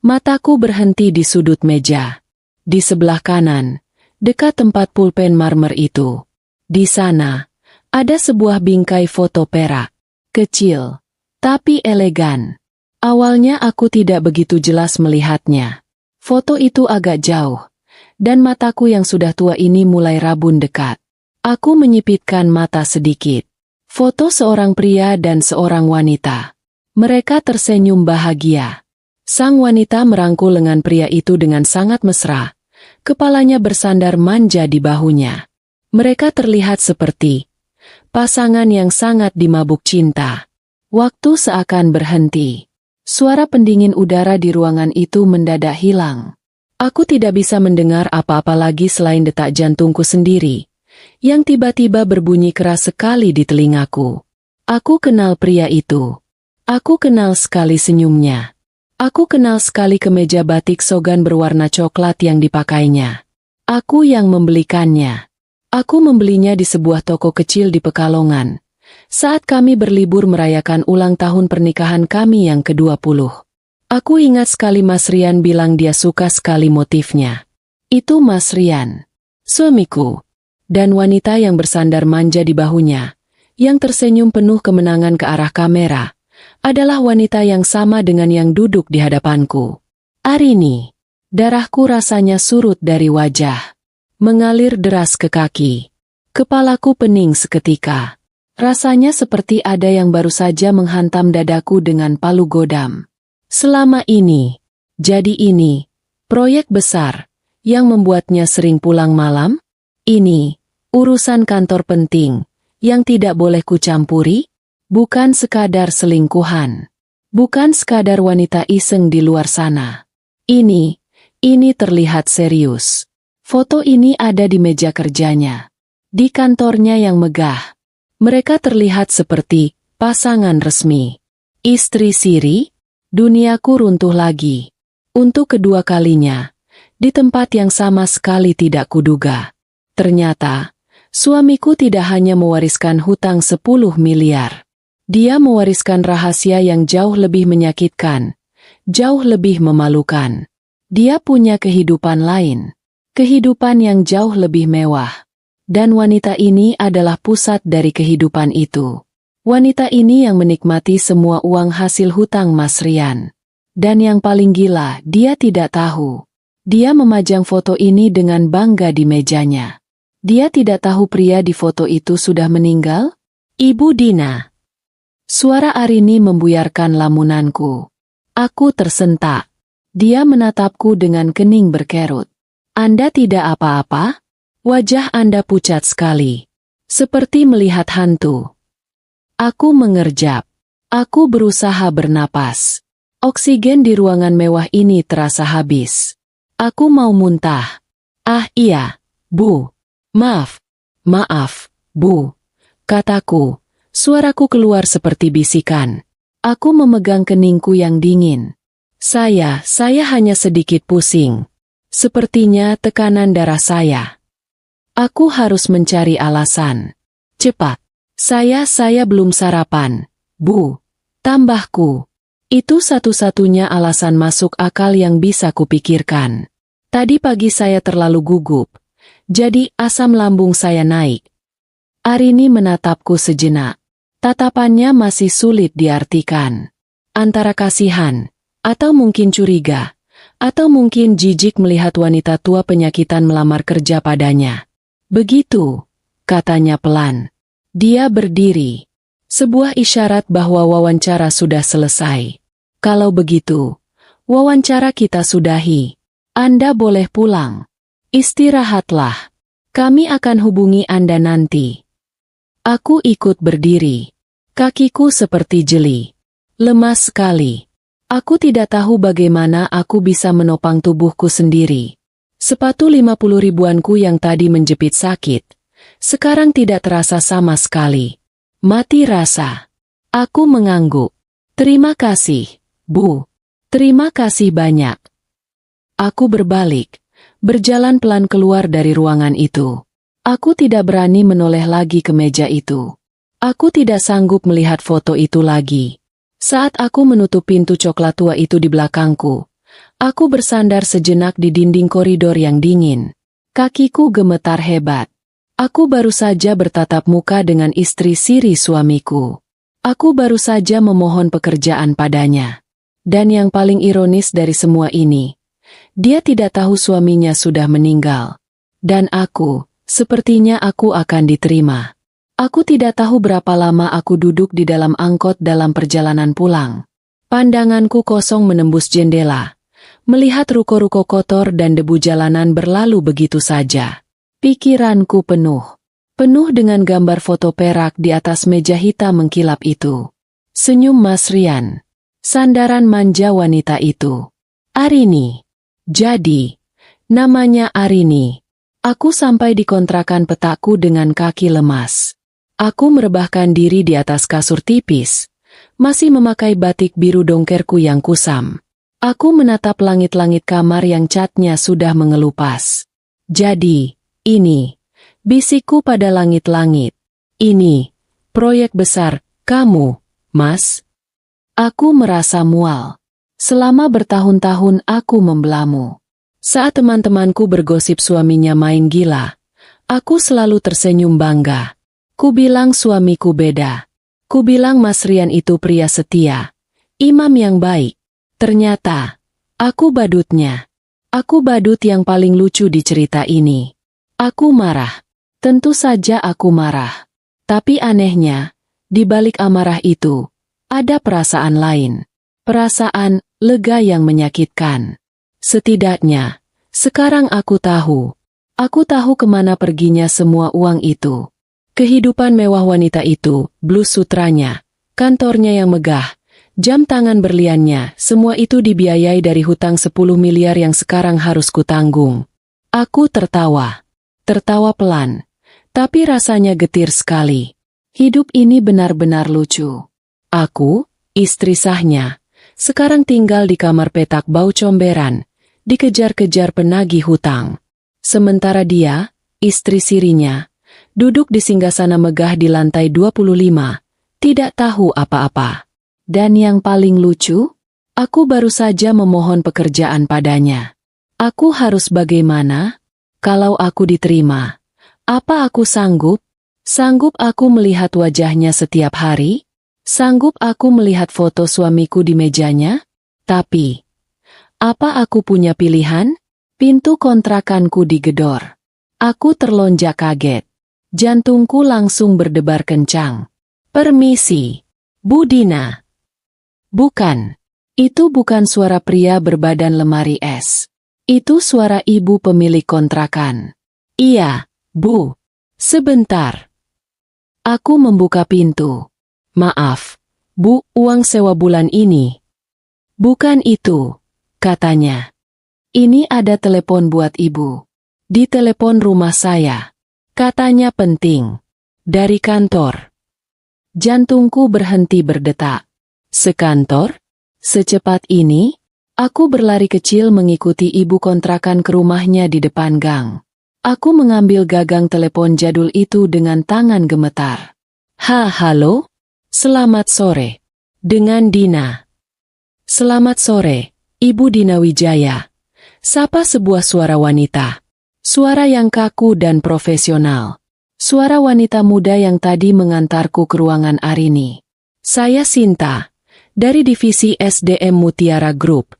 mataku berhenti di sudut meja. Di sebelah kanan, dekat tempat pulpen marmer itu. Di sana, ada sebuah bingkai foto perak. Kecil, tapi elegan. Awalnya aku tidak begitu jelas melihatnya. Foto itu agak jauh. Dan mataku yang sudah tua ini mulai rabun dekat. Aku menyipitkan mata sedikit. Foto seorang pria dan seorang wanita. Mereka tersenyum bahagia. Sang wanita merangkul lengan pria itu dengan sangat mesra. Kepalanya bersandar manja di bahunya. Mereka terlihat seperti pasangan yang sangat dimabuk cinta. Waktu seakan berhenti. Suara pendingin udara di ruangan itu mendadak hilang. Aku tidak bisa mendengar apa-apa lagi selain detak jantungku sendiri, yang tiba-tiba berbunyi keras sekali di telingaku. Aku kenal pria itu. Aku kenal sekali senyumnya. Aku kenal sekali kemeja batik sogan berwarna coklat yang dipakainya. Aku yang membelikannya. Aku membelinya di sebuah toko kecil di Pekalongan, saat kami berlibur merayakan ulang tahun pernikahan kami yang ke-20. Aku ingat sekali Mas Rian bilang dia suka sekali motifnya. Itu Mas Rian, suamiku. Dan wanita yang bersandar manja di bahunya, yang tersenyum penuh kemenangan ke arah kamera, adalah wanita yang sama dengan yang duduk di hadapanku. Arini. Darahku rasanya surut dari wajah, mengalir deras ke kaki. Kepalaku pening seketika. Rasanya seperti ada yang baru saja menghantam dadaku dengan palu godam. Selama ini, jadi ini, proyek besar, yang membuatnya sering pulang malam? Ini, urusan kantor penting, yang tidak boleh kucampuri? Bukan sekadar selingkuhan. Bukan sekadar wanita iseng di luar sana. Ini terlihat serius. Foto ini ada di meja kerjanya. Di kantornya yang megah. Mereka terlihat seperti pasangan resmi. Istri siri, duniaku runtuh lagi. Untuk kedua kalinya, di tempat yang sama sekali tidak kuduga. Ternyata, suamiku tidak hanya mewariskan hutang 10 miliar. Dia mewariskan rahasia yang jauh lebih menyakitkan, jauh lebih memalukan. Dia punya kehidupan lain, kehidupan yang jauh lebih mewah. Dan wanita ini adalah pusat dari kehidupan itu. Wanita ini yang menikmati semua uang hasil hutang Mas Rian. Dan yang paling gila, dia tidak tahu. Dia memajang foto ini dengan bangga di mejanya. Dia tidak tahu pria di foto itu sudah meninggal? Ibu Dina. Suara Arini membuyarkan lamunanku. Aku tersentak. Dia menatapku dengan kening berkerut. Anda tidak apa-apa? Wajah Anda pucat sekali. Seperti melihat hantu. Aku mengerjap. Aku berusaha bernapas. Oksigen di ruangan mewah ini terasa habis. Aku mau muntah. Ah iya, Bu. Maaf, Bu. Kataku, suaraku keluar seperti bisikan. Aku memegang keningku yang dingin. Saya hanya sedikit pusing. Sepertinya tekanan darah saya. Aku harus mencari alasan. Cepat. Saya belum sarapan, Bu. Tambahku. Itu satu-satunya alasan masuk akal yang bisa kupikirkan. Tadi pagi saya terlalu gugup. Jadi asam lambung saya naik. Arini menatapku sejenak. Tatapannya masih sulit diartikan. Antara kasihan, atau mungkin curiga, atau mungkin jijik melihat wanita tua penyakitan melamar kerja padanya. Begitu, katanya pelan. Dia berdiri. Sebuah isyarat bahwa wawancara sudah selesai. Kalau begitu, wawancara kita sudahi. Anda boleh pulang. Istirahatlah. Kami akan hubungi Anda nanti. Aku ikut berdiri. Kakiku seperti jeli. Lemas sekali. Aku tidak tahu bagaimana aku bisa menopang tubuhku sendiri. Sepatu 50 ribuanku yang tadi menjepit sakit, sekarang tidak terasa sama sekali. Mati rasa. Aku mengangguk. Terima kasih, Bu. Terima kasih banyak. Aku berbalik. Berjalan pelan keluar dari ruangan itu. Aku tidak berani menoleh lagi ke meja itu. Aku tidak sanggup melihat foto itu lagi. Saat aku menutup pintu coklat tua itu di belakangku, aku bersandar sejenak di dinding koridor yang dingin. Kakiku gemetar hebat. Aku baru saja bertatap muka dengan istri siri suamiku. Aku baru saja memohon pekerjaan padanya. Dan yang paling ironis dari semua ini, dia tidak tahu suaminya sudah meninggal. Dan aku, sepertinya aku akan diterima. Aku tidak tahu berapa lama aku duduk di dalam angkot dalam perjalanan pulang. Pandanganku kosong menembus jendela, melihat ruko-ruko kotor dan debu jalanan berlalu begitu saja. Pikiranku penuh dengan gambar foto perak di atas meja hitam mengkilap itu. Senyum Mas Rian, sandaran manja wanita itu. Arini. Jadi, namanya Arini. Aku sampai di kontrakan petaku dengan kaki lemas. Aku merebahkan diri di atas kasur tipis, masih memakai batik biru dongkerku yang kusam. Aku menatap langit-langit kamar yang catnya sudah mengelupas. Jadi, ini, bisikku pada langit-langit. Ini, proyek besar, kamu, Mas. Aku merasa mual. Selama bertahun-tahun aku membelamu. Saat teman-temanku bergosip suaminya main gila, aku selalu tersenyum bangga. Ku bilang suamiku beda. Ku bilang Mas Rian itu pria setia, imam yang baik. Ternyata, aku badutnya. Aku badut yang paling lucu di cerita ini. Aku marah. Tentu saja aku marah. Tapi anehnya, di balik amarah itu, ada perasaan lain. Perasaan lega yang menyakitkan. Setidaknya, sekarang aku tahu. Aku tahu kemana perginya semua uang itu. Kehidupan mewah wanita itu, blus sutranya, kantornya yang megah, jam tangan berliannya, semua itu dibiayai dari hutang 10 miliar yang sekarang harus kutanggung. Aku tertawa. Tertawa pelan. Tapi rasanya getir sekali. Hidup ini benar-benar lucu. Aku, istri sahnya, sekarang tinggal di kamar petak bau comberan, dikejar-kejar penagih hutang. Sementara dia, istri sirinya, duduk di singgasana megah di lantai 25, tidak tahu apa-apa. Dan yang paling lucu, aku baru saja memohon pekerjaan padanya. Aku harus bagaimana? Kalau aku diterima, apa aku sanggup? Sanggup aku melihat wajahnya setiap hari? Sanggup aku melihat foto suamiku di mejanya? Tapi, apa aku punya pilihan? Pintu kontrakanku digedor. Aku terlonjak kaget. Jantungku langsung berdebar kencang. Permisi, Bu Dina. Bukan. Itu bukan suara pria berbadan lemari es. Itu suara ibu pemilik kontrakan. Iya, Bu. Sebentar. Aku membuka pintu. Maaf, Bu, uang sewa bulan ini. Bukan itu, katanya. Ini ada telepon buat Ibu. Di telepon rumah saya. Katanya penting. Dari kantor. Jantungku berhenti berdetak. Sekantor? Secepat ini? Aku berlari kecil mengikuti ibu kontrakan ke rumahnya di depan gang. Aku mengambil gagang telepon jadul itu dengan tangan gemetar. Halo? Selamat sore. Dengan Dina. Selamat sore, Ibu Dina Wijaya. Sapa sebuah suara wanita. Suara yang kaku dan profesional. Suara wanita muda yang tadi mengantarku ke ruangan Arini. Saya Sinta, dari divisi SDM Mutiara Group.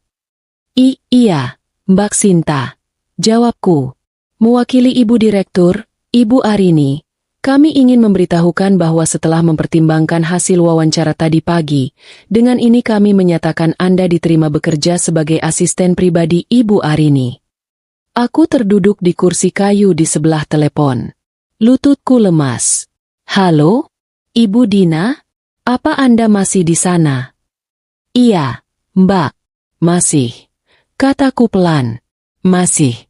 Iya, Mbak Sinta. Jawabku. Mewakili Ibu Direktur, Ibu Arini, kami ingin memberitahukan bahwa setelah mempertimbangkan hasil wawancara tadi pagi, dengan ini kami menyatakan Anda diterima bekerja sebagai asisten pribadi Ibu Arini. Aku terduduk di kursi kayu di sebelah telepon. Lututku lemas. Halo? Ibu Dina? Apa Anda masih di sana? Iya, Mbak. Masih. Kataku pelan. Masih.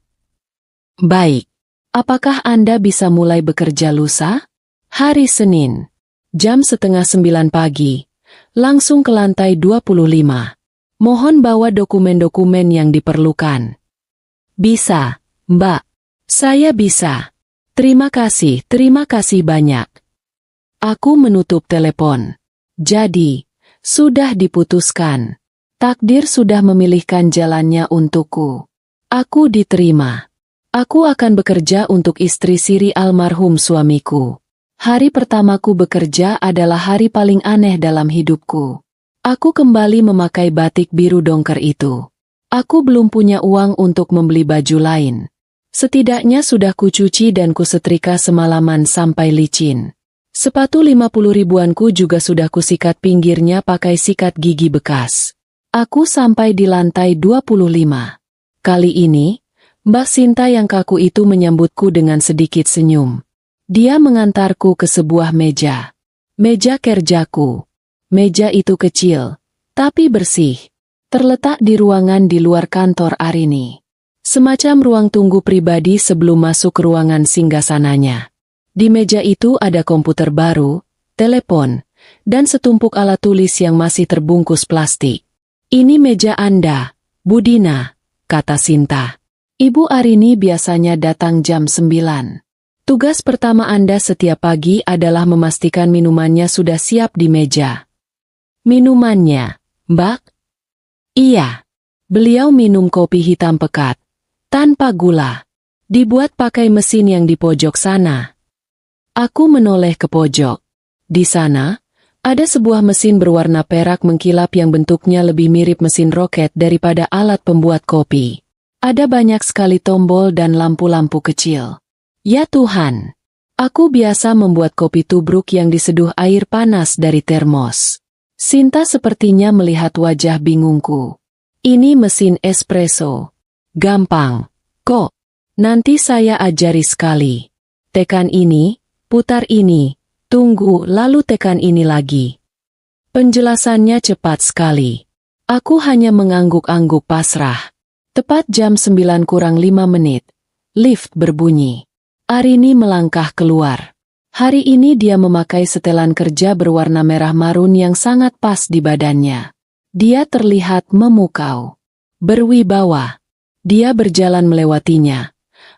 Baik. Apakah Anda bisa mulai bekerja lusa? Hari Senin. Jam 8:30 pagi. Langsung ke lantai 25. Mohon bawa dokumen-dokumen yang diperlukan. Bisa, Mbak. Saya bisa. Terima kasih banyak. Aku menutup telepon. Jadi, sudah diputuskan. Takdir sudah memilihkan jalannya untukku. Aku diterima. Aku akan bekerja untuk istri siri almarhum suamiku. Hari pertamaku bekerja adalah hari paling aneh dalam hidupku. Aku kembali memakai batik biru dongker itu. Aku belum punya uang untuk membeli baju lain. Setidaknya sudah kucuci dan kusetrika semalaman sampai licin. Sepatu 50 ribuanku juga sudah kusikat pinggirnya pakai sikat gigi bekas. Aku sampai di lantai 25. Kali ini, Mbak Sinta yang kaku itu menyambutku dengan sedikit senyum. Dia mengantarku ke sebuah meja. Meja kerjaku. Meja itu kecil, tapi bersih. Terletak di ruangan di luar kantor Arini. Semacam ruang tunggu pribadi sebelum masuk ke ruangan singgasananya. Di meja itu ada komputer baru, telepon, dan setumpuk alat tulis yang masih terbungkus plastik. "Ini meja Anda, Bu Dina," kata Sinta. "Ibu Arini biasanya datang jam 9. Tugas pertama Anda setiap pagi adalah memastikan minumannya sudah siap di meja." "Minumannya, Mbak?" "Iya." Beliau minum kopi hitam pekat, tanpa gula. Dibuat pakai mesin yang di pojok sana. Aku menoleh ke pojok. Di sana, ada sebuah mesin berwarna perak mengkilap yang bentuknya lebih mirip mesin roket daripada alat pembuat kopi. Ada banyak sekali tombol dan lampu-lampu kecil. Ya Tuhan! Aku biasa membuat kopi tubruk yang diseduh air panas dari termos. Sinta sepertinya melihat wajah bingungku. "Ini mesin espresso. Gampang, kok. Nanti saya ajari sekali. Tekan ini, putar ini, tunggu lalu tekan ini lagi." Penjelasannya cepat sekali. Aku hanya mengangguk-angguk pasrah. Tepat jam 9 kurang 5 menit, lift berbunyi. Arini melangkah keluar. Hari ini dia memakai setelan kerja berwarna merah marun yang sangat pas di badannya. Dia terlihat memukau, berwibawa. Dia berjalan melewatinya.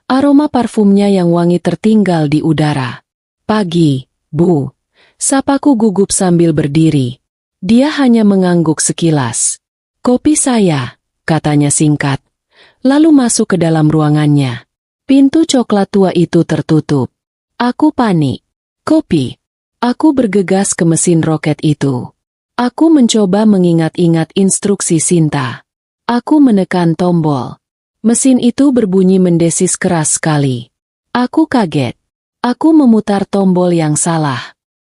Aroma parfumnya yang wangi tertinggal di udara. "Pagi, Bu," sapaku gugup sambil berdiri. Dia hanya mengangguk sekilas. "Kopi saya," katanya singkat. Lalu masuk ke dalam ruangannya. Pintu coklat tua itu tertutup. Aku panik. "Kopi." Aku bergegas ke mesin roket itu. Aku mencoba mengingat-ingat instruksi Sinta. Aku menekan tombol. Mesin itu berbunyi mendesis keras sekali. Aku kaget. Aku memutar tombol yang salah.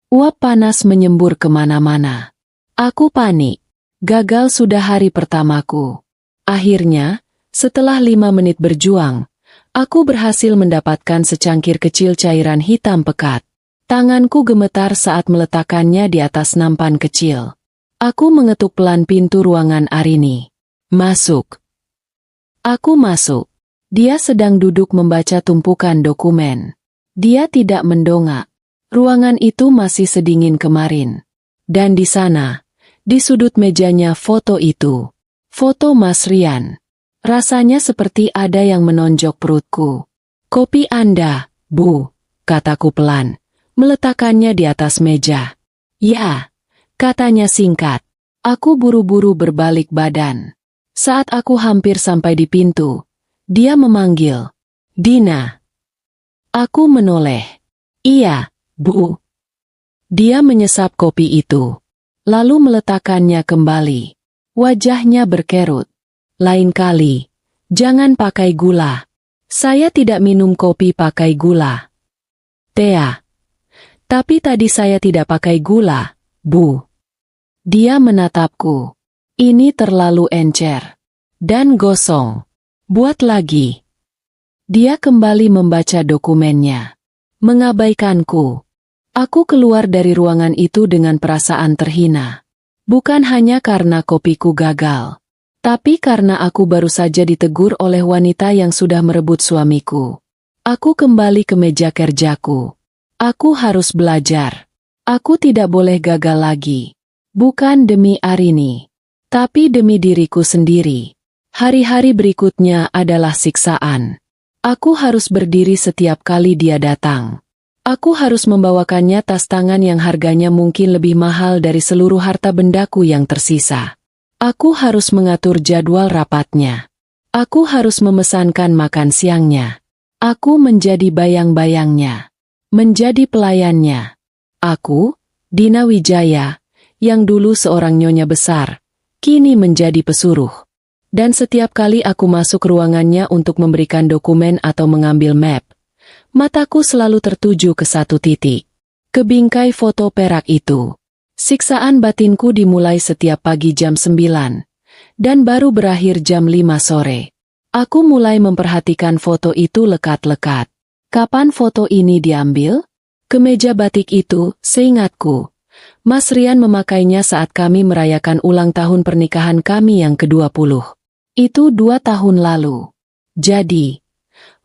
Uap panas menyembur kemana-mana. Aku panik. Gagal sudah hari pertamaku. Akhirnya, setelah 5 menit berjuang, aku berhasil mendapatkan secangkir kecil cairan hitam pekat. Tanganku gemetar saat meletakkannya di atas nampan kecil. Aku mengetuk pelan pintu ruangan Arini. "Masuk." Aku masuk. Dia sedang duduk membaca tumpukan dokumen. Dia tidak mendongak. Ruangan itu masih sedingin kemarin. Dan di sana, di sudut mejanya foto itu. Foto Mas Rian. Rasanya seperti ada yang menonjok perutku. "Kopi Anda, Bu," kataku pelan, meletakkannya di atas meja. "Ya," katanya singkat. Aku buru-buru berbalik badan. Saat aku hampir sampai di pintu, dia memanggil, "Dina." Aku menoleh. "Iya, Bu." Dia menyesap kopi itu, lalu meletakkannya kembali. Wajahnya berkerut. "Lain kali, jangan pakai gula. Saya tidak minum kopi pakai gula." "Tea." "Tapi tadi saya tidak pakai gula, Bu." Dia menatapku. "Ini terlalu encer. Dan gosong. Buat lagi." Dia kembali membaca dokumennya. Mengabaikanku. Aku keluar dari ruangan itu dengan perasaan terhina. Bukan hanya karena kopiku gagal, tapi karena aku baru saja ditegur oleh wanita yang sudah merebut suamiku. Aku kembali ke meja kerjaku. Aku harus belajar. Aku tidak boleh gagal lagi. Bukan demi Arini, tapi demi diriku sendiri. Hari-hari berikutnya adalah siksaan. Aku harus berdiri setiap kali dia datang. Aku harus membawakannya tas tangan yang harganya mungkin lebih mahal dari seluruh harta bendaku yang tersisa. Aku harus mengatur jadwal rapatnya. Aku harus memesankan makan siangnya. Aku menjadi bayang-bayangnya. Menjadi pelayannya. Aku, Dina Wijaya, yang dulu seorang nyonya besar, kini menjadi pesuruh. Dan setiap kali aku masuk ruangannya untuk memberikan dokumen atau mengambil map, mataku selalu tertuju ke satu titik. Ke bingkai foto perak itu. Siksaan batinku dimulai setiap pagi jam 9, dan baru berakhir jam 5 sore. Aku mulai memperhatikan foto itu lekat-lekat. Kapan foto ini diambil? Kemeja batik itu, seingatku, Mas Rian memakainya saat kami merayakan ulang tahun pernikahan kami yang ke-20. Itu 2 tahun lalu. Jadi,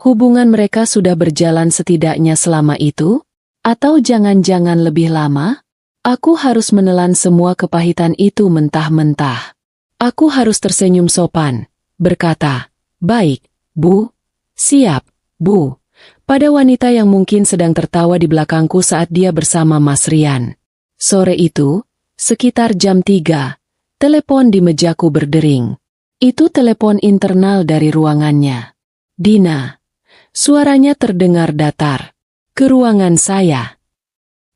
hubungan mereka sudah berjalan setidaknya selama itu? Atau jangan-jangan lebih lama? Aku harus menelan semua kepahitan itu mentah-mentah. Aku harus tersenyum sopan, berkata, "Baik, Bu. Siap, Bu." Pada wanita yang mungkin sedang tertawa di belakangku saat dia bersama Mas Rian. Sore itu, sekitar jam 3, telepon di mejaku berdering. Itu telepon internal dari ruangannya. "Dina." Suaranya terdengar datar. "Ke ruangan saya."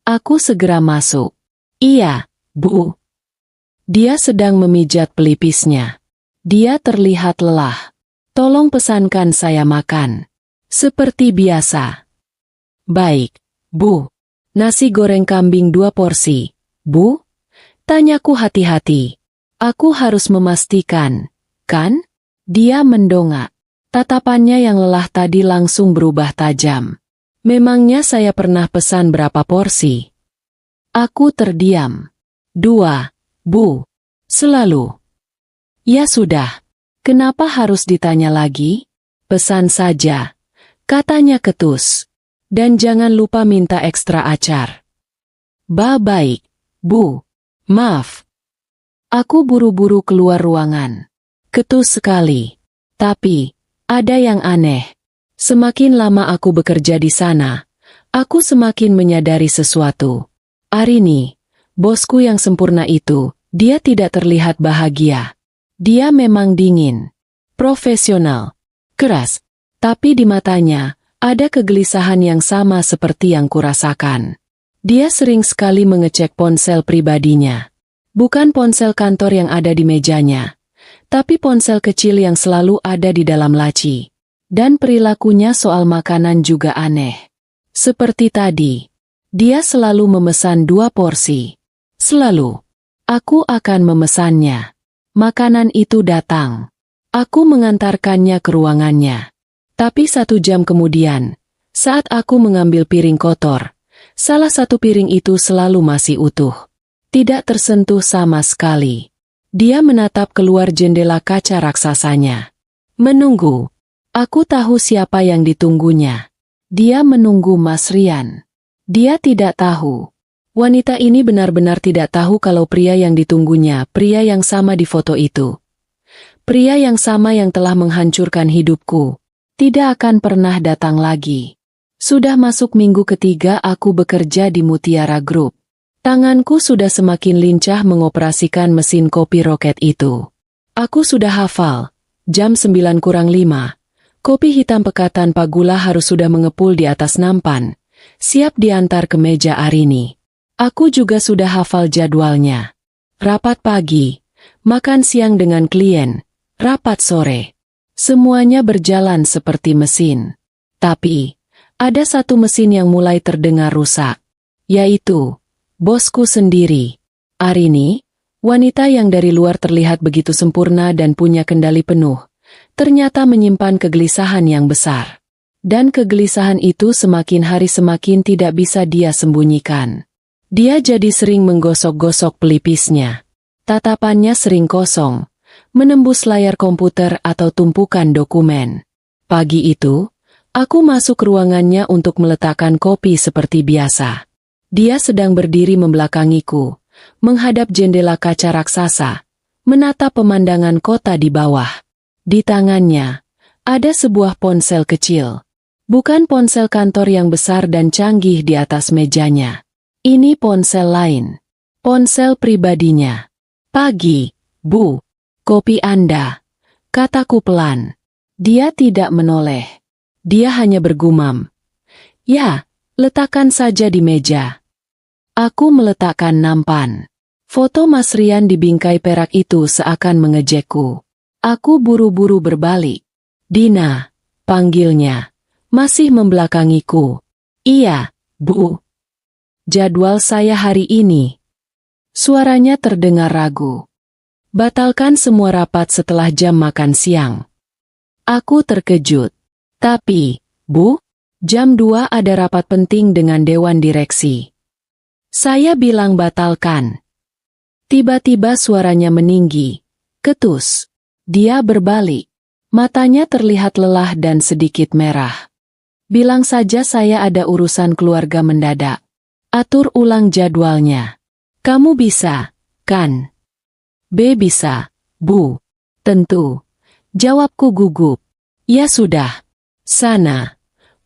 Aku segera masuk. "Iya, Bu." Dia sedang memijat pelipisnya. Dia terlihat lelah. "Tolong pesankan saya makan." "Seperti biasa." "Baik, Bu." "Nasi goreng kambing 2 porsi, Bu?" Tanyaku hati-hati. Aku harus memastikan, kan? Dia mendongak. Tatapannya yang lelah tadi langsung berubah tajam. "Memangnya saya pernah pesan berapa porsi?" Aku terdiam. "2, Bu. Selalu." "Ya sudah. Kenapa harus ditanya lagi? Pesan saja," katanya ketus. "Dan jangan lupa minta ekstra acar." Baik, Bu." "Maaf." Aku buru-buru keluar ruangan. Ketus sekali. Tapi, ada yang aneh. Semakin lama aku bekerja di sana, aku semakin menyadari sesuatu. Arini, bosku yang sempurna itu, dia tidak terlihat bahagia. Dia memang dingin, profesional, keras, tapi di matanya ada kegelisahan yang sama seperti yang kurasakan. Dia sering sekali mengecek ponsel pribadinya. Bukan ponsel kantor yang ada di mejanya, tapi ponsel kecil yang selalu ada di dalam laci. Dan perilakunya soal makanan juga aneh. Seperti tadi, dia selalu memesan 2 porsi. Selalu. Aku akan memesannya. Makanan itu datang. Aku mengantarkannya ke ruangannya. Tapi 1 jam kemudian, saat aku mengambil piring kotor, salah satu piring itu selalu masih utuh. Tidak tersentuh sama sekali. Dia menatap keluar jendela kaca raksasanya. Menunggu. Aku tahu siapa yang ditunggunya. Dia menunggu Mas Rian. Dia tidak tahu. Wanita ini benar-benar tidak tahu kalau pria yang ditunggunya, pria yang sama di foto itu. Pria yang sama yang telah menghancurkan hidupku. Tidak akan pernah datang lagi. Sudah masuk minggu ketiga aku bekerja di Mutiara Group. Tanganku sudah semakin lincah mengoperasikan mesin kopi roket itu. Aku sudah hafal. Jam 9:05. Kopi hitam pekat tanpa gula harus sudah mengepul di atas nampan. Siap diantar ke meja Arini. Aku juga sudah hafal jadwalnya. Rapat pagi, makan siang dengan klien, rapat sore. Semuanya berjalan seperti mesin. Tapi, ada satu mesin yang mulai terdengar rusak. Yaitu, bosku sendiri. Arini, wanita yang dari luar terlihat begitu sempurna dan punya kendali penuh, ternyata menyimpan kegelisahan yang besar. Dan kegelisahan itu semakin hari semakin tidak bisa dia sembunyikan. Dia jadi sering menggosok-gosok pelipisnya. Tatapannya sering kosong, menembus layar komputer atau tumpukan dokumen. Pagi itu, aku masuk ruangannya untuk meletakkan kopi seperti biasa. Dia sedang berdiri membelakangiku, menghadap jendela kaca raksasa, menatap pemandangan kota di bawah. Di tangannya, ada sebuah ponsel kecil. Bukan ponsel kantor yang besar dan canggih di atas mejanya. Ini ponsel lain. Ponsel pribadinya. "Pagi, Bu. Kopi Anda," kataku pelan. Dia tidak menoleh. Dia hanya bergumam. "Ya, letakkan saja di meja." Aku meletakkan nampan. Foto Mas Rian di bingkai perak itu seakan mengejekku. Aku buru-buru berbalik. "Dina," panggilnya, masih membelakangiku. "Iya, Bu. Jadwal saya hari ini." Suaranya terdengar ragu. "Batalkan semua rapat setelah jam makan siang." Aku terkejut. "Tapi, Bu, jam 2 ada rapat penting dengan Dewan Direksi." Saya bilang batalkan. Tiba-tiba suaranya meninggi. Ketus. Dia berbalik. Matanya terlihat lelah dan sedikit merah. Bilang saja saya ada urusan keluarga mendadak. Atur ulang jadwalnya. Kamu bisa, kan? B bisa, Bu. Tentu. Jawabku gugup. Ya sudah. Sana.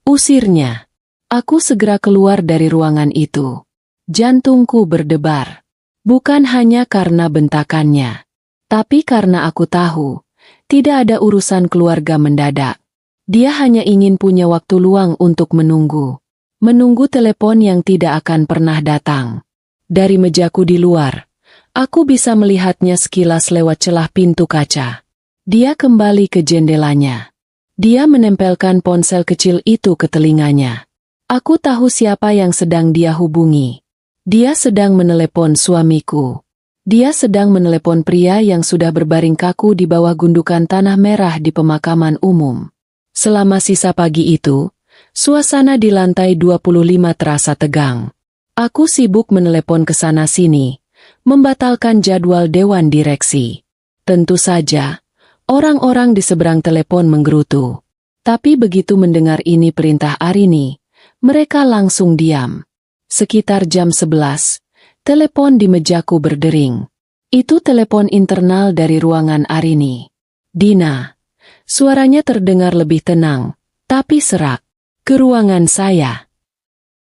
Usirnya. Aku segera keluar dari ruangan itu. Jantungku berdebar. Bukan hanya karena bentakannya. Tapi karena aku tahu, tidak ada urusan keluarga mendadak. Dia hanya ingin punya waktu luang untuk menunggu. Menunggu telepon yang tidak akan pernah datang. Dari mejaku di luar, aku bisa melihatnya sekilas lewat celah pintu kaca. Dia kembali ke jendelanya. Dia menempelkan ponsel kecil itu ke telinganya. Aku tahu siapa yang sedang dia hubungi. Dia sedang menelepon suamiku. Dia sedang menelepon pria yang sudah berbaring kaku di bawah gundukan tanah merah di pemakaman umum. Selama sisa pagi itu, suasana di lantai 25 terasa tegang. Aku sibuk menelepon ke sana-sini, membatalkan jadwal dewan direksi. Tentu saja, orang-orang di seberang telepon menggerutu. Tapi begitu mendengar ini perintah Arini, mereka langsung diam. Sekitar jam 11, telepon di mejaku berdering. Itu telepon internal dari ruangan Arini. Dina. Suaranya terdengar lebih tenang, tapi serak. Ke ruangan saya.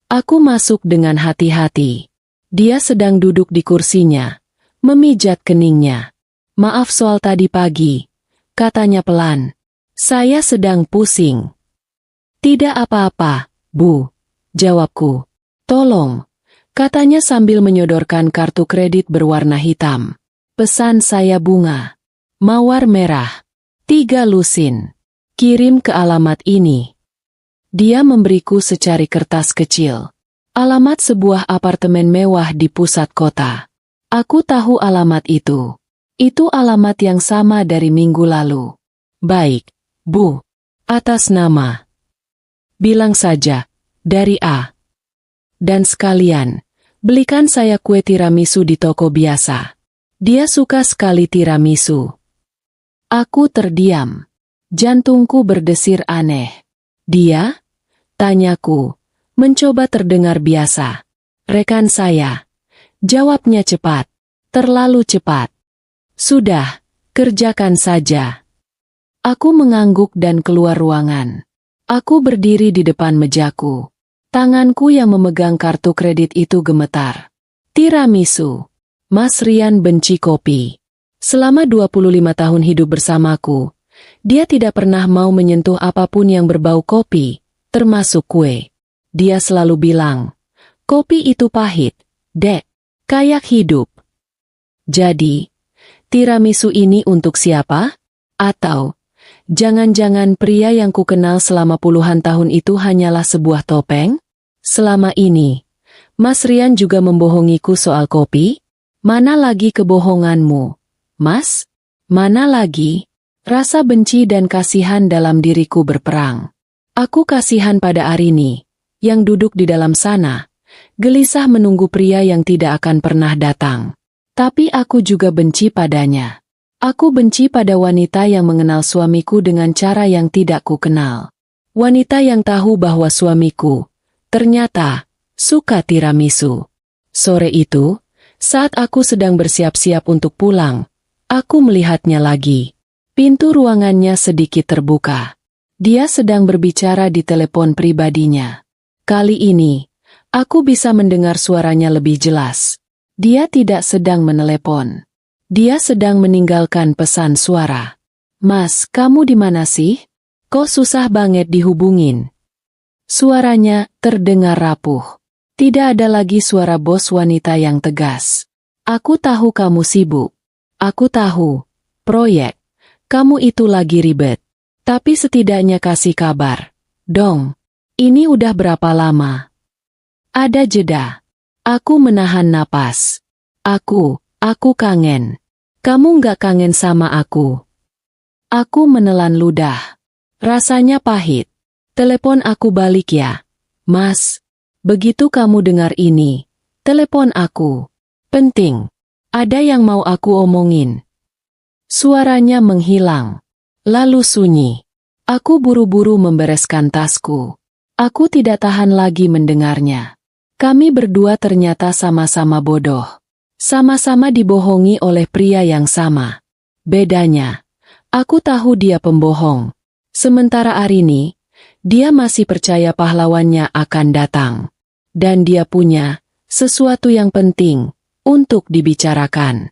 Aku masuk dengan hati-hati. Dia sedang duduk di kursinya, memijat keningnya. Maaf soal tadi pagi, katanya pelan. Saya sedang pusing. Tidak apa-apa, Bu, jawabku. Tolong, katanya sambil menyodorkan kartu kredit berwarna hitam. Pesan saya bunga. Mawar merah. 3 lusin. Kirim ke alamat ini. Dia memberiku secari kertas kecil. Alamat sebuah apartemen mewah di pusat kota. Aku tahu alamat itu. Itu alamat yang sama dari minggu lalu. Baik, Bu. Atas nama. Bilang saja, dari A. Dan sekalian, belikan saya kue tiramisu di toko biasa. Dia suka sekali tiramisu. Aku terdiam. Jantungku berdesir aneh. Dia? Tanyaku, mencoba terdengar biasa. Rekan saya. Jawabnya cepat. Terlalu cepat. Sudah, kerjakan saja. Aku mengangguk dan keluar ruangan. Aku berdiri di depan mejaku. Tanganku yang memegang kartu kredit itu gemetar. Tiramisu. Mas Rian benci kopi. Selama 25 tahun hidup bersamaku, dia tidak pernah mau menyentuh apapun yang berbau kopi, termasuk kue. Dia selalu bilang, kopi itu pahit, Dek, kayak hidup. Jadi, tiramisu ini untuk siapa? Atau, jangan-jangan pria yang kukenal selama puluhan tahun itu hanyalah sebuah topeng? Selama ini, Mas Rian juga membohongiku soal kopi? Mana lagi kebohonganmu? Mas, mana lagi? Rasa benci dan kasihan dalam diriku berperang. Aku kasihan pada Arini, yang duduk di dalam sana, gelisah menunggu pria yang tidak akan pernah datang. Tapi aku juga benci padanya. Aku benci pada wanita yang mengenal suamiku dengan cara yang tidak kukenal. Wanita yang tahu bahwa suamiku, ternyata, suka tiramisu. Sore itu, saat aku sedang bersiap-siap untuk pulang, aku melihatnya lagi. Pintu ruangannya sedikit terbuka. Dia sedang berbicara di telepon pribadinya. Kali ini, aku bisa mendengar suaranya lebih jelas. Dia tidak sedang menelepon. Dia sedang meninggalkan pesan suara. Mas, kamu di mana sih? Kok susah banget dihubungin? Suaranya terdengar rapuh. Tidak ada lagi suara bos wanita yang tegas. Aku tahu kamu sibuk. Aku tahu, proyek, kamu itu lagi ribet. Tapi setidaknya kasih kabar. Dong, ini udah berapa lama? Ada jeda. Aku menahan napas. Aku kangen. Kamu nggak kangen sama aku? Aku menelan ludah. Rasanya pahit. Telepon aku balik ya. Mas, begitu kamu dengar ini, telepon aku. Penting. Ada yang mau aku omongin. Suaranya menghilang. Lalu sunyi. Aku buru-buru membereskan tasku. Aku tidak tahan lagi mendengarnya. Kami berdua ternyata sama-sama bodoh. Sama-sama dibohongi oleh pria yang sama. Bedanya, aku tahu dia pembohong. Sementara Arini, dia masih percaya pahlawannya akan datang. Dan dia punya sesuatu yang penting untuk dibicarakan.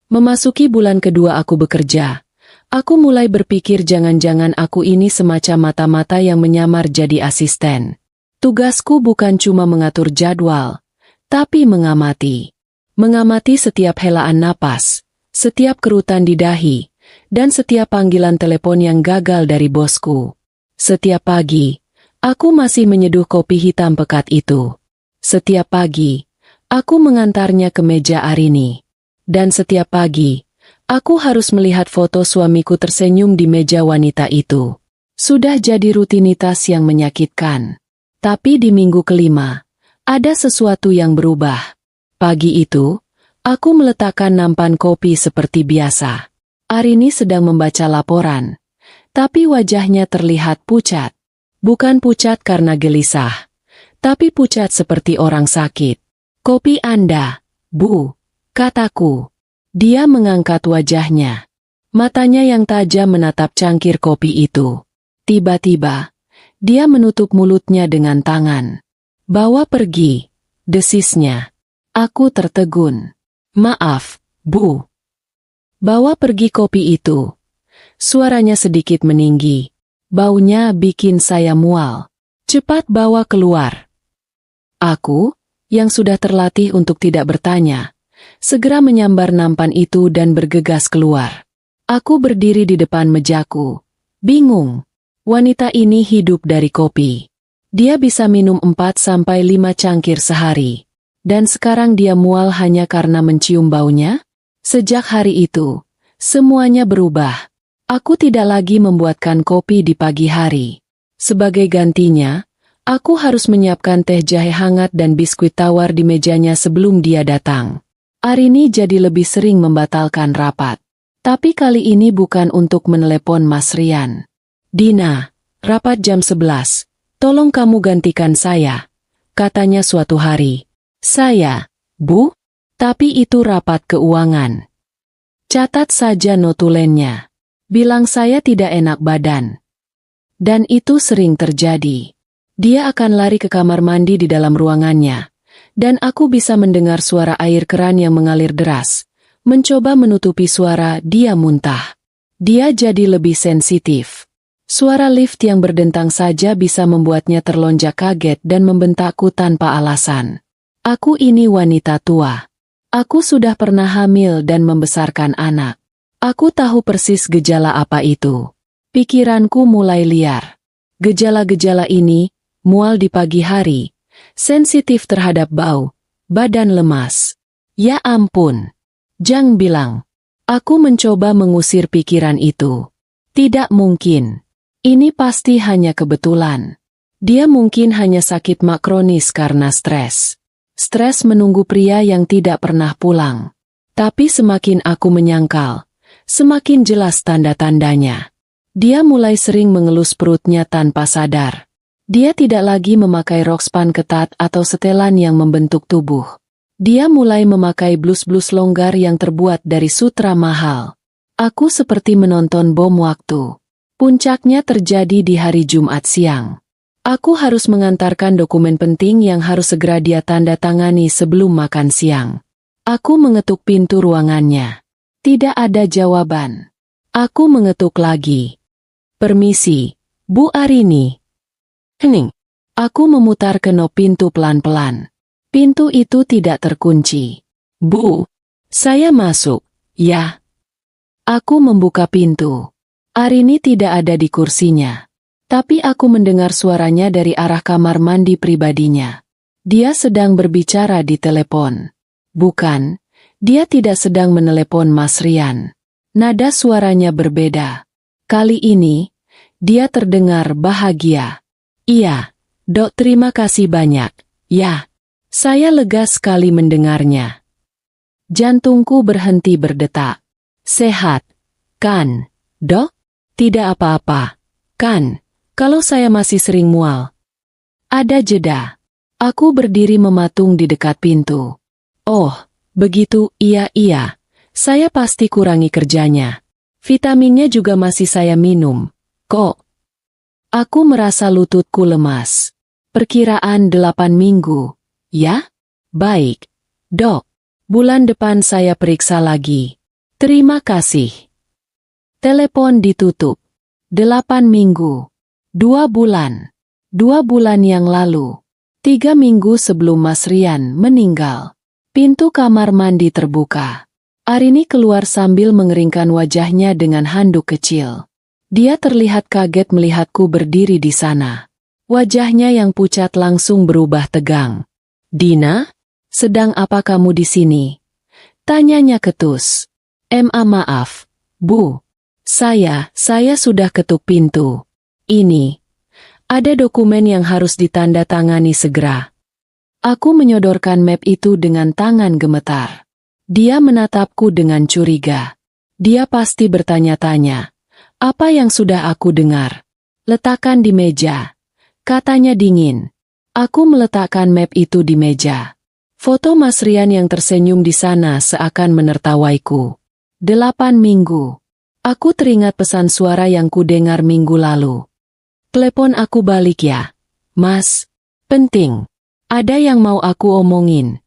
Memasuki bulan kedua aku bekerja. Aku mulai berpikir jangan-jangan aku ini semacam mata-mata yang menyamar jadi asisten. Tugasku bukan cuma mengatur jadwal, tapi mengamati. Mengamati setiap helaan napas, setiap kerutan di dahi, dan setiap panggilan telepon yang gagal dari bosku. Setiap pagi, aku masih menyeduh kopi hitam pekat itu. Setiap pagi, aku mengantarnya ke meja Arini. Dan setiap pagi, aku harus melihat foto suamiku tersenyum di meja wanita itu. Sudah jadi rutinitas yang menyakitkan. Tapi di minggu kelima, ada sesuatu yang berubah. Pagi itu, aku meletakkan nampan kopi seperti biasa. Arini sedang membaca laporan. Tapi wajahnya terlihat pucat. Bukan pucat karena gelisah, tapi pucat seperti orang sakit. "Kopi Anda, Bu," kataku. Dia mengangkat wajahnya. Matanya yang tajam menatap cangkir kopi itu. Tiba-tiba, dia menutup mulutnya dengan tangan. "Bawa pergi," desisnya. Aku tertegun. "Maaf, Bu." "Bawa pergi kopi itu." Suaranya sedikit meninggi. Baunya bikin saya mual. "Cepat bawa keluar." Aku, yang sudah terlatih untuk tidak bertanya, segera menyambar nampan itu dan bergegas keluar. Aku berdiri di depan mejaku. Bingung. Wanita ini hidup dari kopi. Dia bisa minum 4-5 cangkir sehari. Dan sekarang dia mual hanya karena mencium baunya? Sejak hari itu, semuanya berubah. Aku tidak lagi membuatkan kopi di pagi hari. Sebagai gantinya, aku harus menyiapkan teh jahe hangat dan biskuit tawar di mejanya sebelum dia datang. Arini jadi lebih sering membatalkan rapat. Tapi kali ini bukan untuk menelepon Mas Rian. "Dina, rapat jam 11. Tolong kamu gantikan saya," katanya suatu hari. "Saya, Bu? Tapi itu rapat keuangan." "Catat saja notulennya. Bilang saya tidak enak badan." Dan itu sering terjadi. Dia akan lari ke kamar mandi di dalam ruangannya, dan aku bisa mendengar suara air keran yang mengalir deras, mencoba menutupi suara dia muntah. Dia jadi lebih sensitif. Suara lift yang berdentang saja bisa membuatnya terlonjak kaget dan membentakku tanpa alasan. Aku ini wanita tua. Aku sudah pernah hamil dan membesarkan anak. Aku tahu persis gejala apa itu. Pikiranku mulai liar. Gejala-gejala ini, mual di pagi hari, sensitif terhadap bau, badan lemas. Ya ampun. Jang bilang. Aku mencoba mengusir pikiran itu. Tidak mungkin. Ini pasti hanya kebetulan. Dia mungkin hanya sakit mak kronis karena stres. Stres menunggu pria yang tidak pernah pulang. Tapi semakin aku menyangkal, semakin jelas tanda-tandanya. Dia mulai sering mengelus perutnya tanpa sadar. Dia tidak lagi memakai rok span ketat atau setelan yang membentuk tubuh. Dia mulai memakai blus-blus longgar yang terbuat dari sutra mahal. Aku seperti menonton bom waktu. Puncaknya terjadi di hari Jumat siang. Aku harus mengantarkan dokumen penting yang harus segera dia tanda tangani sebelum makan siang. Aku mengetuk pintu ruangannya. Tidak ada jawaban. Aku mengetuk lagi. "Permisi, Bu Arini." Hening. Aku memutar kenop pintu pelan-pelan. Pintu itu tidak terkunci. "Bu, saya masuk." "Ya." Aku membuka pintu. Arini tidak ada di kursinya. Tapi aku mendengar suaranya dari arah kamar mandi pribadinya. Dia sedang berbicara di telepon. Bukan, dia tidak sedang menelepon Mas Rian. Nada suaranya berbeda. Kali ini, dia terdengar bahagia. "Iya, Dok, terima kasih banyak." "Ya." Saya lega sekali mendengarnya. Jantungku berhenti berdetak. "Sehat, kan, Dok?" Tidak apa-apa, kan? Kalau saya masih sering mual. Ada jeda. Aku berdiri mematung di dekat pintu. Oh, begitu, iya. Saya pasti kurangi kerjanya. Vitaminnya juga masih saya minum. Kok? Aku merasa lututku lemas. Perkiraan 8 minggu. Ya? Baik. Dok, bulan depan saya periksa lagi. Terima kasih. Telepon ditutup. 8 minggu. 2 bulan. 2 bulan yang lalu. 3 minggu sebelum Mas Rian meninggal. Pintu kamar mandi terbuka. Arini keluar sambil mengeringkan wajahnya dengan handuk kecil. Dia terlihat kaget melihatku berdiri di sana. Wajahnya yang pucat langsung berubah tegang. Dina, sedang apa kamu di sini? Tanyanya ketus. Maaf, Bu. Saya sudah ketuk pintu. Ini. Ada dokumen yang harus ditandatangani segera. Aku menyodorkan map itu dengan tangan gemetar. Dia menatapku dengan curiga. Dia pasti bertanya-tanya. Apa yang sudah aku dengar? Letakkan di meja. Katanya dingin. Aku meletakkan map itu di meja. Foto Mas Rian yang tersenyum di sana seakan menertawaiku. 8 minggu. Aku teringat pesan suara yang kudengar minggu lalu. Telepon aku balik ya. Mas, penting. Ada yang mau aku omongin.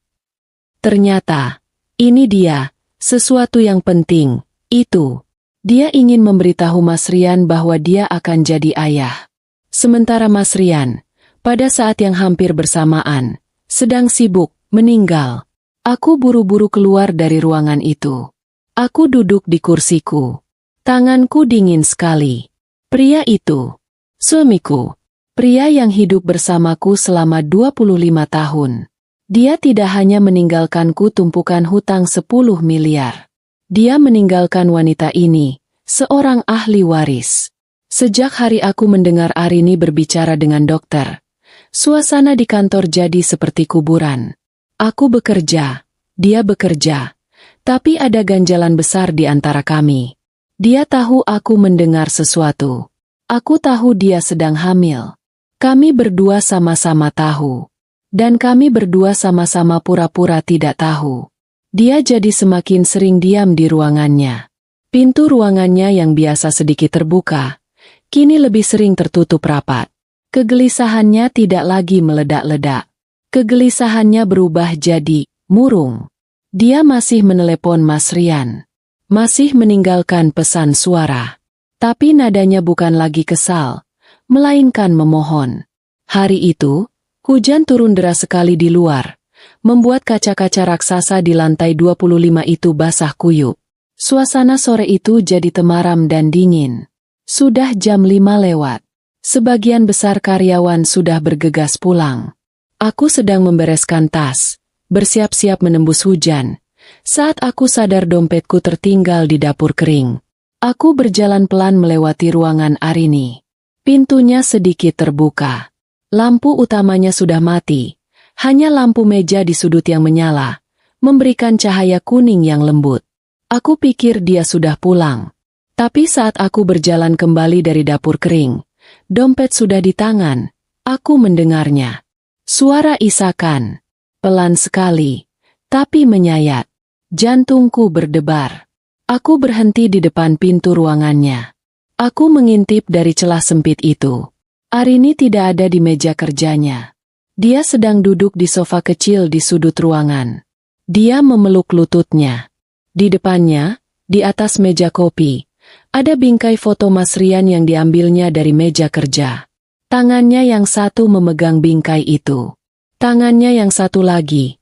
Ternyata, ini dia, sesuatu yang penting, itu. Dia ingin memberitahu Mas Rian bahwa dia akan jadi ayah. Sementara Mas Rian, pada saat yang hampir bersamaan, sedang sibuk, meninggal. Aku buru-buru keluar dari ruangan itu. Aku duduk di kursiku. Tanganku dingin sekali. Pria itu. Suamiku, pria yang hidup bersamaku selama 25 tahun. Dia tidak hanya meninggalkanku tumpukan hutang 10 miliar. Dia meninggalkan wanita ini, seorang ahli waris. Sejak hari aku mendengar Arini berbicara dengan dokter, suasana di kantor jadi seperti kuburan. Aku bekerja, dia bekerja, tapi ada ganjalan besar di antara kami. Dia tahu aku mendengar sesuatu. Aku tahu dia sedang hamil. Kami berdua sama-sama tahu. Dan kami berdua sama-sama pura-pura tidak tahu. Dia jadi semakin sering diam di ruangannya. Pintu ruangannya yang biasa sedikit terbuka, kini lebih sering tertutup rapat. Kegelisahannya tidak lagi meledak-ledak. Kegelisahannya berubah jadi murung. Dia masih menelepon Mas Rian. Masih meninggalkan pesan suara. Tapi nadanya bukan lagi kesal, melainkan memohon. Hari itu, hujan turun deras sekali di luar, membuat kaca-kaca raksasa di lantai 25 itu basah kuyup. Suasana sore itu jadi temaram dan dingin. Sudah jam 5 lewat. Sebagian besar karyawan sudah bergegas pulang. Aku sedang membereskan tas, bersiap-siap menembus hujan, saat aku sadar dompetku tertinggal di dapur kering. Aku berjalan pelan melewati ruangan Arini. Pintunya sedikit terbuka. Lampu utamanya sudah mati. Hanya lampu meja di sudut yang menyala, memberikan cahaya kuning yang lembut. Aku pikir dia sudah pulang. Tapi saat aku berjalan kembali dari dapur kering, dompet sudah di tangan. Aku mendengarnya. Suara isakan. Pelan sekali, tapi menyayat. Jantungku berdebar. Aku berhenti di depan pintu ruangannya. Aku mengintip dari celah sempit itu. Arini tidak ada di meja kerjanya. Dia sedang duduk di sofa kecil di sudut ruangan. Dia memeluk lututnya. Di depannya, di atas meja kopi, ada bingkai foto Mas Rian yang diambilnya dari meja kerja. Tangannya yang satu memegang bingkai itu. Tangannya yang satu lagi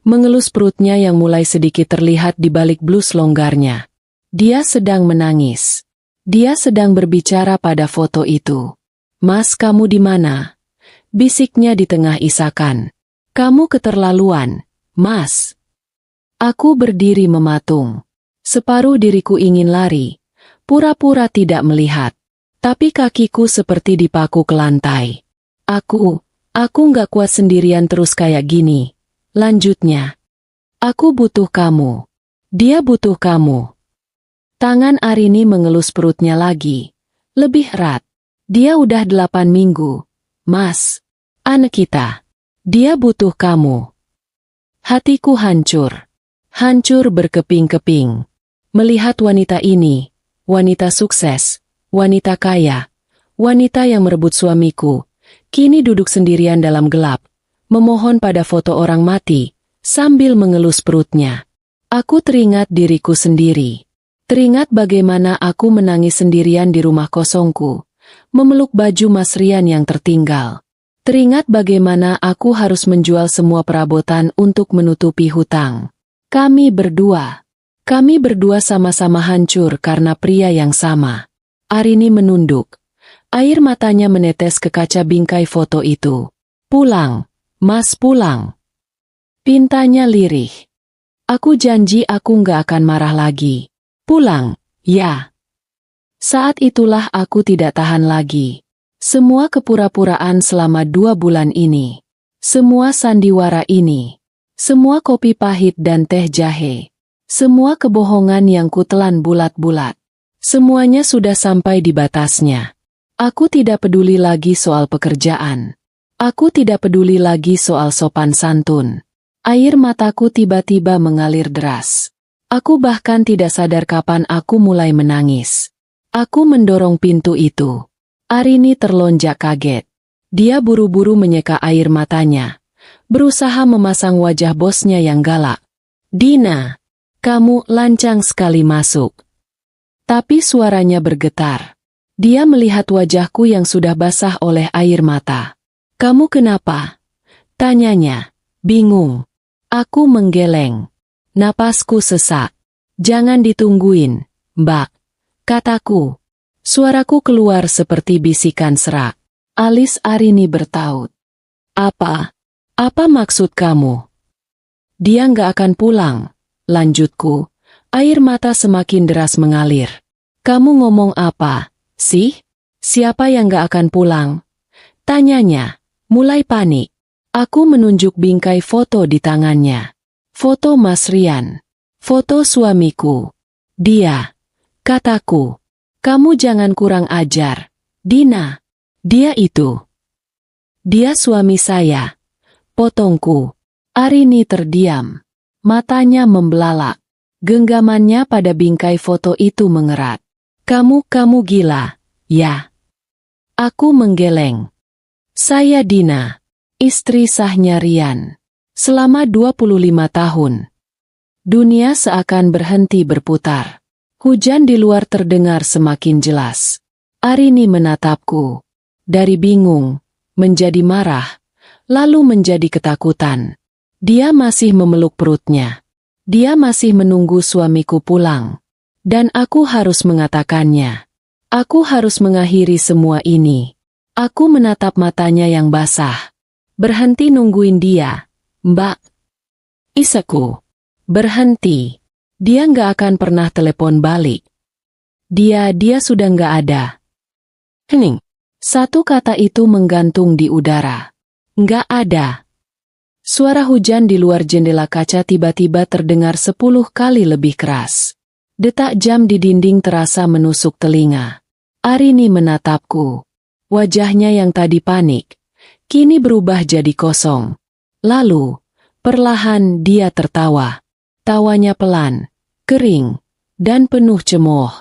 mengelus perutnya yang mulai sedikit terlihat di balik blus longgarnya. Dia sedang menangis. Dia sedang berbicara pada foto itu. Mas, kamu di mana? Bisiknya di tengah isakan. Kamu keterlaluan, Mas. Aku berdiri mematung. Separuh diriku ingin lari, pura-pura tidak melihat. Tapi kakiku seperti dipaku ke lantai. Aku nggak kuat sendirian terus kayak gini. Lanjutnya. Aku butuh kamu. Dia butuh kamu. Tangan Arini mengelus perutnya lagi, Lebih erat. Dia udah 8 minggu. Mas. Anak kita. Dia butuh kamu. Hatiku hancur. Hancur berkeping-keping. Melihat wanita ini. Wanita sukses. Wanita kaya. Wanita yang merebut suamiku. Kini duduk sendirian dalam gelap. Memohon pada foto orang mati. Sambil mengelus perutnya. Aku teringat diriku sendiri. Teringat bagaimana aku menangis sendirian di rumah kosongku. Memeluk baju Mas Rian yang tertinggal. Teringat bagaimana aku harus menjual semua perabotan untuk menutupi hutang. Kami berdua sama-sama hancur karena pria yang sama. Arini menunduk. Air matanya menetes ke kaca bingkai foto itu. Pulang, Mas, pulang. Pintanya lirih. Aku janji aku nggak akan marah lagi. Pulang, ya. Saat itulah aku tidak tahan lagi. Semua kepura-puraan selama 2 bulan ini. Semua sandiwara ini. Semua kopi pahit dan teh jahe. Semua kebohongan yang kutelan bulat-bulat. Semuanya sudah sampai di batasnya. Aku tidak peduli lagi soal pekerjaan. Aku tidak peduli lagi soal sopan santun. Air mataku tiba-tiba mengalir deras. Aku bahkan tidak sadar kapan aku mulai menangis. Aku mendorong pintu itu. Arini terlonjak kaget. Dia buru-buru menyeka air matanya. Berusaha memasang wajah bosnya yang galak. Dina, kamu lancang sekali masuk. Tapi suaranya bergetar. Dia melihat wajahku yang sudah basah oleh air mata. Kamu kenapa? Tanyanya. Bingung. Aku menggeleng. Napasku sesak. Jangan ditungguin, Mbak. Kataku. Suaraku keluar seperti bisikan serak. Alis Arini bertaut. Apa? Apa maksud kamu? Dia nggak akan pulang. Lanjutku. Air mata semakin deras mengalir. Kamu ngomong apa, sih? Siapa yang nggak akan pulang? Tanyanya. Mulai panik. Aku menunjuk bingkai foto di tangannya. Foto Mas Rian. Foto suamiku. Dia. Kataku. Kamu jangan kurang ajar. Dina. Dia itu. Dia suami saya. Potongku. Arini terdiam. Matanya membelalak. Genggamannya pada bingkai foto itu mengerat. Kamu gila, ya? Aku menggeleng. Saya Dina. Istri sahnya Rian. Selama 25 tahun. Dunia seakan berhenti berputar. Hujan di luar terdengar semakin jelas. Arini menatapku. Dari bingung, menjadi marah, lalu menjadi ketakutan. Dia masih memeluk perutnya. Dia masih menunggu suamiku pulang. Dan aku harus mengatakannya. Aku harus mengakhiri semua ini. Aku menatap matanya yang basah. Berhenti nungguin dia, Mbak. Isaku. Berhenti. Dia nggak akan pernah telepon balik. Dia sudah nggak ada. Hening. Satu kata itu menggantung di udara. Nggak ada. Suara hujan di luar jendela kaca tiba-tiba terdengar 10 kali lebih keras. Detak jam di dinding terasa menusuk telinga. Arini menatapku. Wajahnya yang tadi panik, kini berubah jadi kosong. Lalu, perlahan dia tertawa. Tawanya pelan, kering, dan penuh cemooh.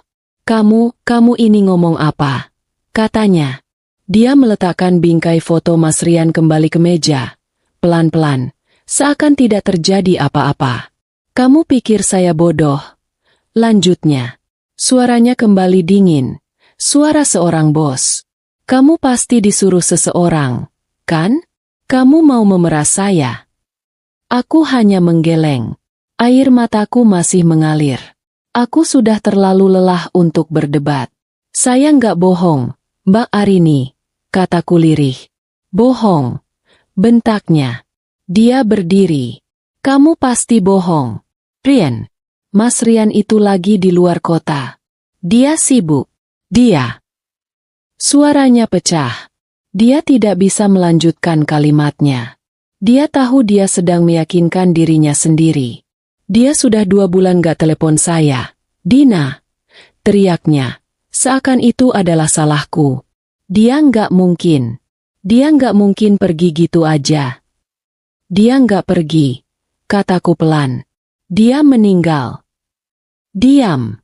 Kamu ini ngomong apa? Katanya. Dia meletakkan bingkai foto Mas Rian kembali ke meja. Pelan-pelan, seakan tidak terjadi apa-apa. Kamu pikir saya bodoh? Lanjutnya. Suaranya kembali dingin. Suara seorang bos. Kamu pasti disuruh seseorang, kan? Kamu mau memeras saya? Aku hanya menggeleng. Air mataku masih mengalir. Aku sudah terlalu lelah untuk berdebat. Saya nggak bohong, Mbak Arini, kataku lirih. Bohong, bentaknya. Dia berdiri. Kamu pasti bohong. Rian, Mas Rian itu lagi di luar kota. Dia sibuk. Dia. Suaranya pecah. Dia tidak bisa melanjutkan kalimatnya. Dia tahu dia sedang meyakinkan dirinya sendiri. Dia sudah 2 bulan gak telepon saya. Dina, teriaknya. Seakan itu adalah salahku. Dia nggak mungkin pergi gitu aja. Dia nggak pergi, kataku pelan. Dia meninggal. Diam.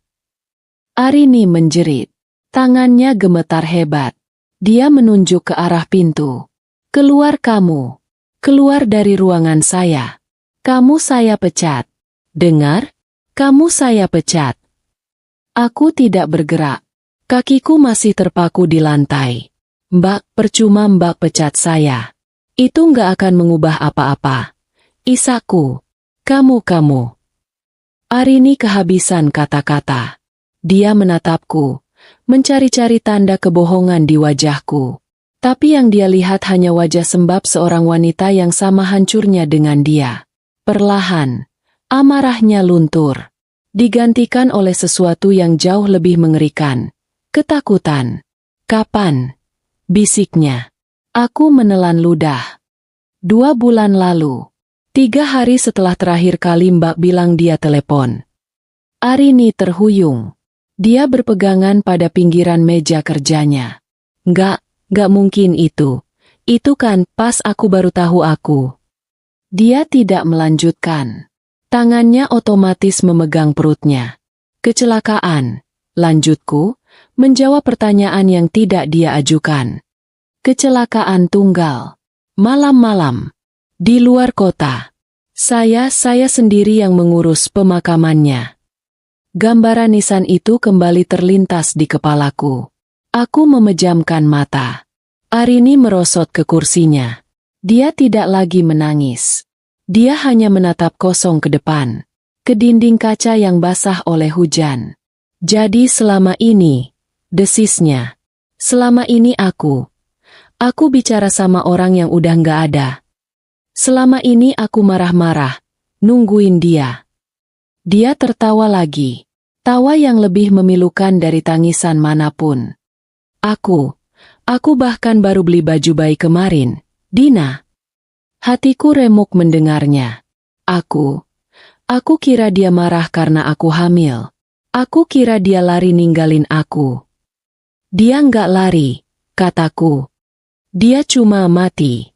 Arini menjerit. Tangannya gemetar hebat. Dia menunjuk ke arah pintu. Keluar kamu. Keluar dari ruangan saya. Kamu saya pecat. Dengar? Kamu saya pecat. Aku tidak bergerak. Kakiku masih terpaku di lantai. Mbak, percuma Mbak pecat saya. Itu nggak akan mengubah apa-apa. Isaku. Kamu. Arini kehabisan kata-kata. Dia menatapku, mencari-cari tanda kebohongan di wajahku. Tapi yang dia lihat hanya wajah sembab seorang wanita yang sama hancurnya dengan dia. Perlahan, amarahnya luntur. Digantikan oleh sesuatu yang jauh lebih mengerikan. Ketakutan. Kapan? Bisiknya. Aku menelan ludah. 2 bulan lalu. 3 hari setelah terakhir kali Mbak bilang dia telepon. Arini terhuyung. Dia berpegangan pada pinggiran meja kerjanya. Nggak mungkin itu. Itu kan pas aku baru tahu aku. Dia tidak melanjutkan. Tangannya otomatis memegang perutnya. Kecelakaan. Lanjutku, menjawab pertanyaan yang tidak dia ajukan. Kecelakaan tunggal. Malam-malam. Di luar kota. Saya sendiri yang mengurus pemakamannya. Gambaran nisan itu kembali terlintas di kepalaku. Aku memejamkan mata. Arini merosot ke kursinya. Dia tidak lagi menangis. Dia hanya menatap kosong ke depan. Ke dinding kaca yang basah oleh hujan. Jadi selama ini, desisnya. Selama ini aku bicara sama orang yang udah nggak ada. Selama ini aku marah-marah, nungguin dia. Dia tertawa lagi. Tawa yang lebih memilukan dari tangisan manapun. Aku bahkan baru beli baju bayi kemarin, Dina. Hatiku remuk mendengarnya. Aku kira dia marah karena aku hamil. Aku kira dia lari ninggalin aku. Dia nggak lari, kataku. Dia cuma mati.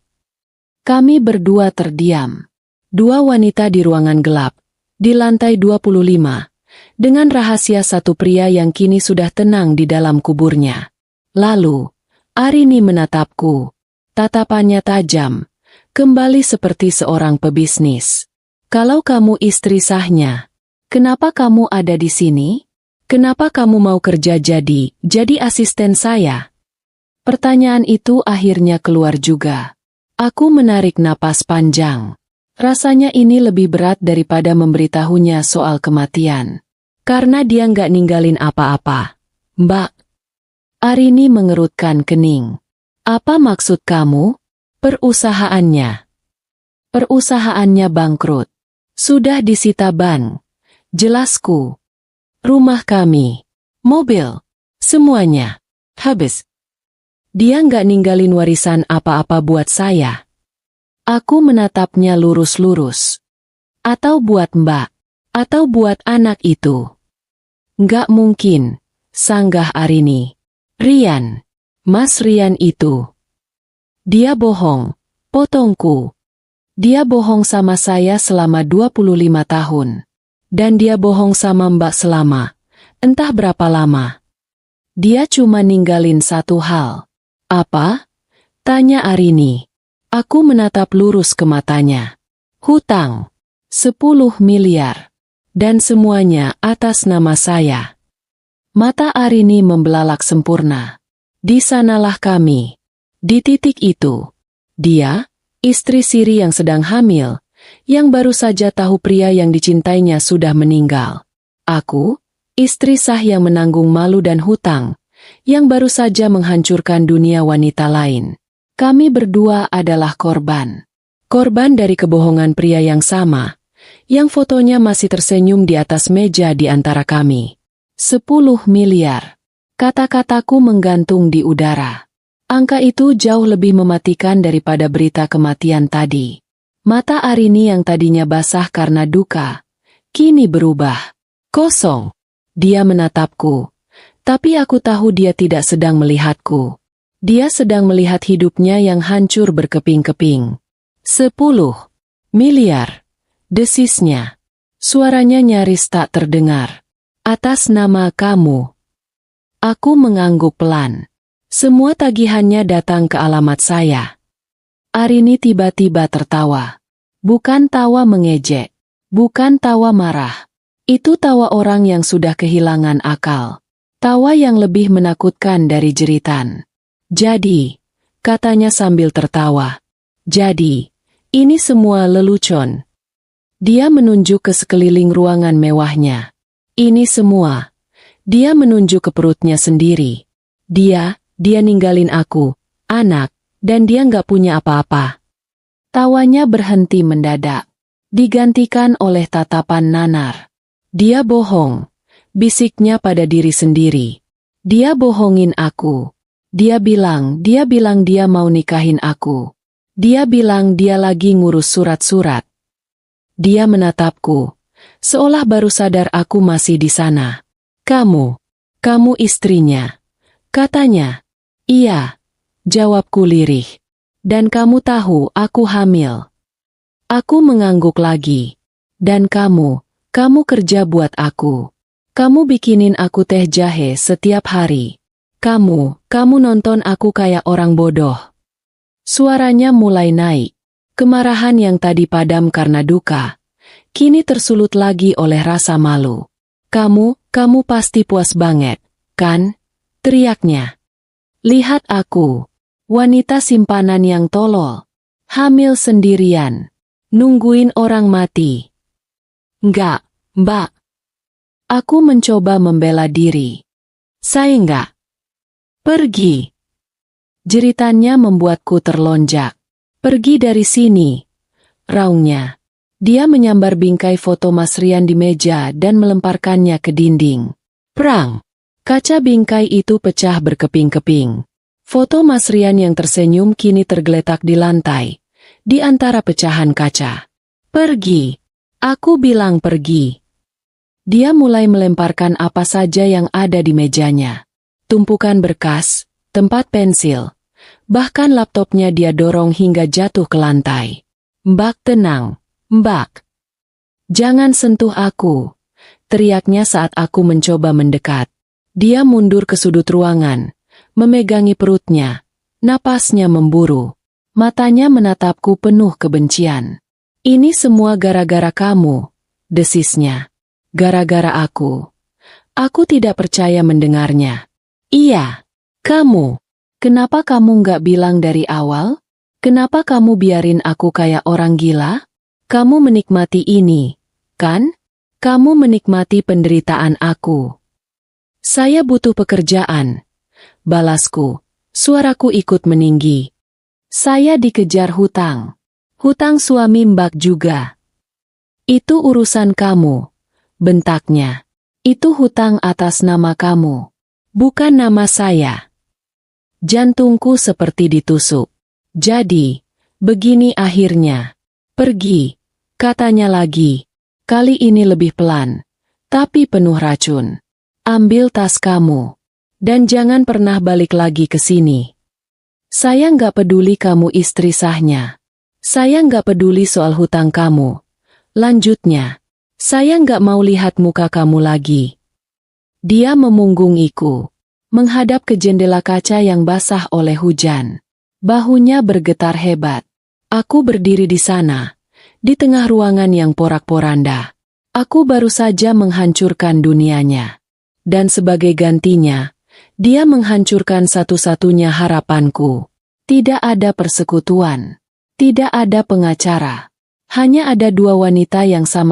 Kami berdua terdiam. 2 wanita di ruangan gelap, di lantai 25, dengan rahasia satu pria yang kini sudah tenang di dalam kuburnya. Lalu, Arini menatapku. Tatapannya tajam, kembali seperti seorang pebisnis. Kalau kamu istri sahnya, kenapa kamu ada di sini? Kenapa kamu mau kerja jadi asisten saya? Pertanyaan itu akhirnya keluar juga. Aku menarik napas panjang. Rasanya ini lebih berat daripada memberitahunya soal kematian. Karena dia nggak ninggalin apa-apa. Mbak. Arini mengerutkan kening. Apa maksud kamu? Perusahaannya. Perusahaannya bangkrut. Sudah disita bank. Jelasku. Rumah kami. Mobil. Semuanya. Habis. Dia nggak ninggalin warisan apa-apa buat saya. Aku menatapnya lurus-lurus. Atau buat Mbak. Atau buat anak itu. Nggak mungkin, sanggah Arini. Rian. Mas Rian itu. Dia bohong. Potongku. Dia bohong sama saya selama 25 tahun. Dan dia bohong sama Mbak selama entah berapa lama. Dia cuma ninggalin satu hal. Apa? Tanya Arini. Aku menatap lurus ke matanya. Hutang. 10 miliar. Dan semuanya atas nama saya. Mata Arini membelalak sempurna. Di sanalah kami. Di titik itu. Dia, istri Siri yang sedang hamil, yang baru saja tahu pria yang dicintainya sudah meninggal. Aku, istri sah yang menanggung malu dan hutang, yang baru saja menghancurkan dunia wanita lain. Kami berdua adalah korban. Korban dari kebohongan pria yang sama, yang fotonya masih tersenyum di atas meja di antara kami. 10 miliar. Kata-kataku menggantung di udara. Angka itu jauh lebih mematikan daripada berita kematian tadi. Mata Arini yang tadinya basah karena duka, kini berubah. Kosong. Dia menatapku. Tapi aku tahu dia tidak sedang melihatku. Dia sedang melihat hidupnya yang hancur berkeping-keping. 10 miliar, desisnya. Suaranya nyaris tak terdengar. Atas nama kamu. Aku mengangguk pelan. Semua tagihannya datang ke alamat saya. Arini tiba-tiba tertawa. Bukan tawa mengejek. Bukan tawa marah. Itu tawa orang yang sudah kehilangan akal. Tawa yang lebih menakutkan dari jeritan. Jadi, katanya sambil tertawa. Jadi, ini semua lelucon. Dia menunjuk ke sekeliling ruangan mewahnya. Ini semua. Dia menunjuk ke perutnya sendiri. Dia ninggalin aku, anak, dan dia nggak punya apa-apa. Tawanya berhenti mendadak. Digantikan oleh tatapan nanar. Dia bohong. Bisiknya pada diri sendiri. Dia bohongin aku. Dia bilang dia mau nikahin aku. Dia bilang dia lagi ngurus surat-surat. Dia menatapku, seolah baru sadar aku masih di sana. Kamu istrinya. Katanya. Iya, jawabku lirih. Dan kamu tahu aku hamil. Aku mengangguk lagi. Dan kamu kerja buat aku. Kamu bikinin aku teh jahe setiap hari. Kamu nonton aku kayak orang bodoh. Suaranya mulai naik. Kemarahan yang tadi padam karena duka, kini tersulut lagi oleh rasa malu. Kamu pasti puas banget, kan? Teriaknya. Lihat aku, wanita simpanan yang tolol. Hamil sendirian. Nungguin orang mati. Enggak, Mbak. Aku mencoba membela diri. Saya enggak. Pergi. Jeritannya membuatku terlonjak. Pergi dari sini. Raungnya. Dia menyambar bingkai foto Mas Rian di meja dan melemparkannya ke dinding. Prang. Kaca bingkai itu pecah berkeping-keping. Foto Mas Rian yang tersenyum kini tergeletak di lantai, di antara pecahan kaca. Pergi. Aku bilang pergi. Dia mulai melemparkan apa saja yang ada di mejanya. Tumpukan berkas, tempat pensil. Bahkan laptopnya dia dorong hingga jatuh ke lantai. Mbak tenang, Mbak. Jangan sentuh aku. Teriaknya saat aku mencoba mendekat. Dia mundur ke sudut ruangan, memegangi perutnya. Napasnya memburu. Matanya menatapku penuh kebencian. Ini semua gara-gara kamu, desisnya. Gara-gara aku. Aku tidak percaya mendengarnya. Iya, kamu. Kenapa kamu nggak bilang dari awal? Kenapa kamu biarin aku kayak orang gila? Kamu menikmati ini, kan? Kamu menikmati penderitaan aku. Saya butuh pekerjaan. Balasku, suaraku ikut meninggi. Saya dikejar hutang. Hutang suami Mbak juga. Itu urusan kamu. Bentaknya. Itu hutang atas nama kamu. Bukan nama saya. Jantungku seperti ditusuk. Jadi, begini akhirnya. Pergi, katanya lagi. Kali ini lebih pelan, tapi penuh racun. Ambil tas kamu. Dan jangan pernah balik lagi ke sini. Saya nggak peduli kamu istri sahnya. Saya nggak peduli soal hutang kamu. Lanjutnya, saya nggak mau lihat muka kamu lagi. Dia memunggungiku, menghadap ke jendela kaca yang basah oleh hujan. Bahunya bergetar hebat. Aku berdiri di sana, di tengah ruangan yang porak-poranda. Aku baru saja menghancurkan dunianya. Dan sebagai gantinya, dia menghancurkan satu-satunya harapanku. Tidak ada persekutuan. Tidak ada pengacara. Hanya ada dua wanita yang sama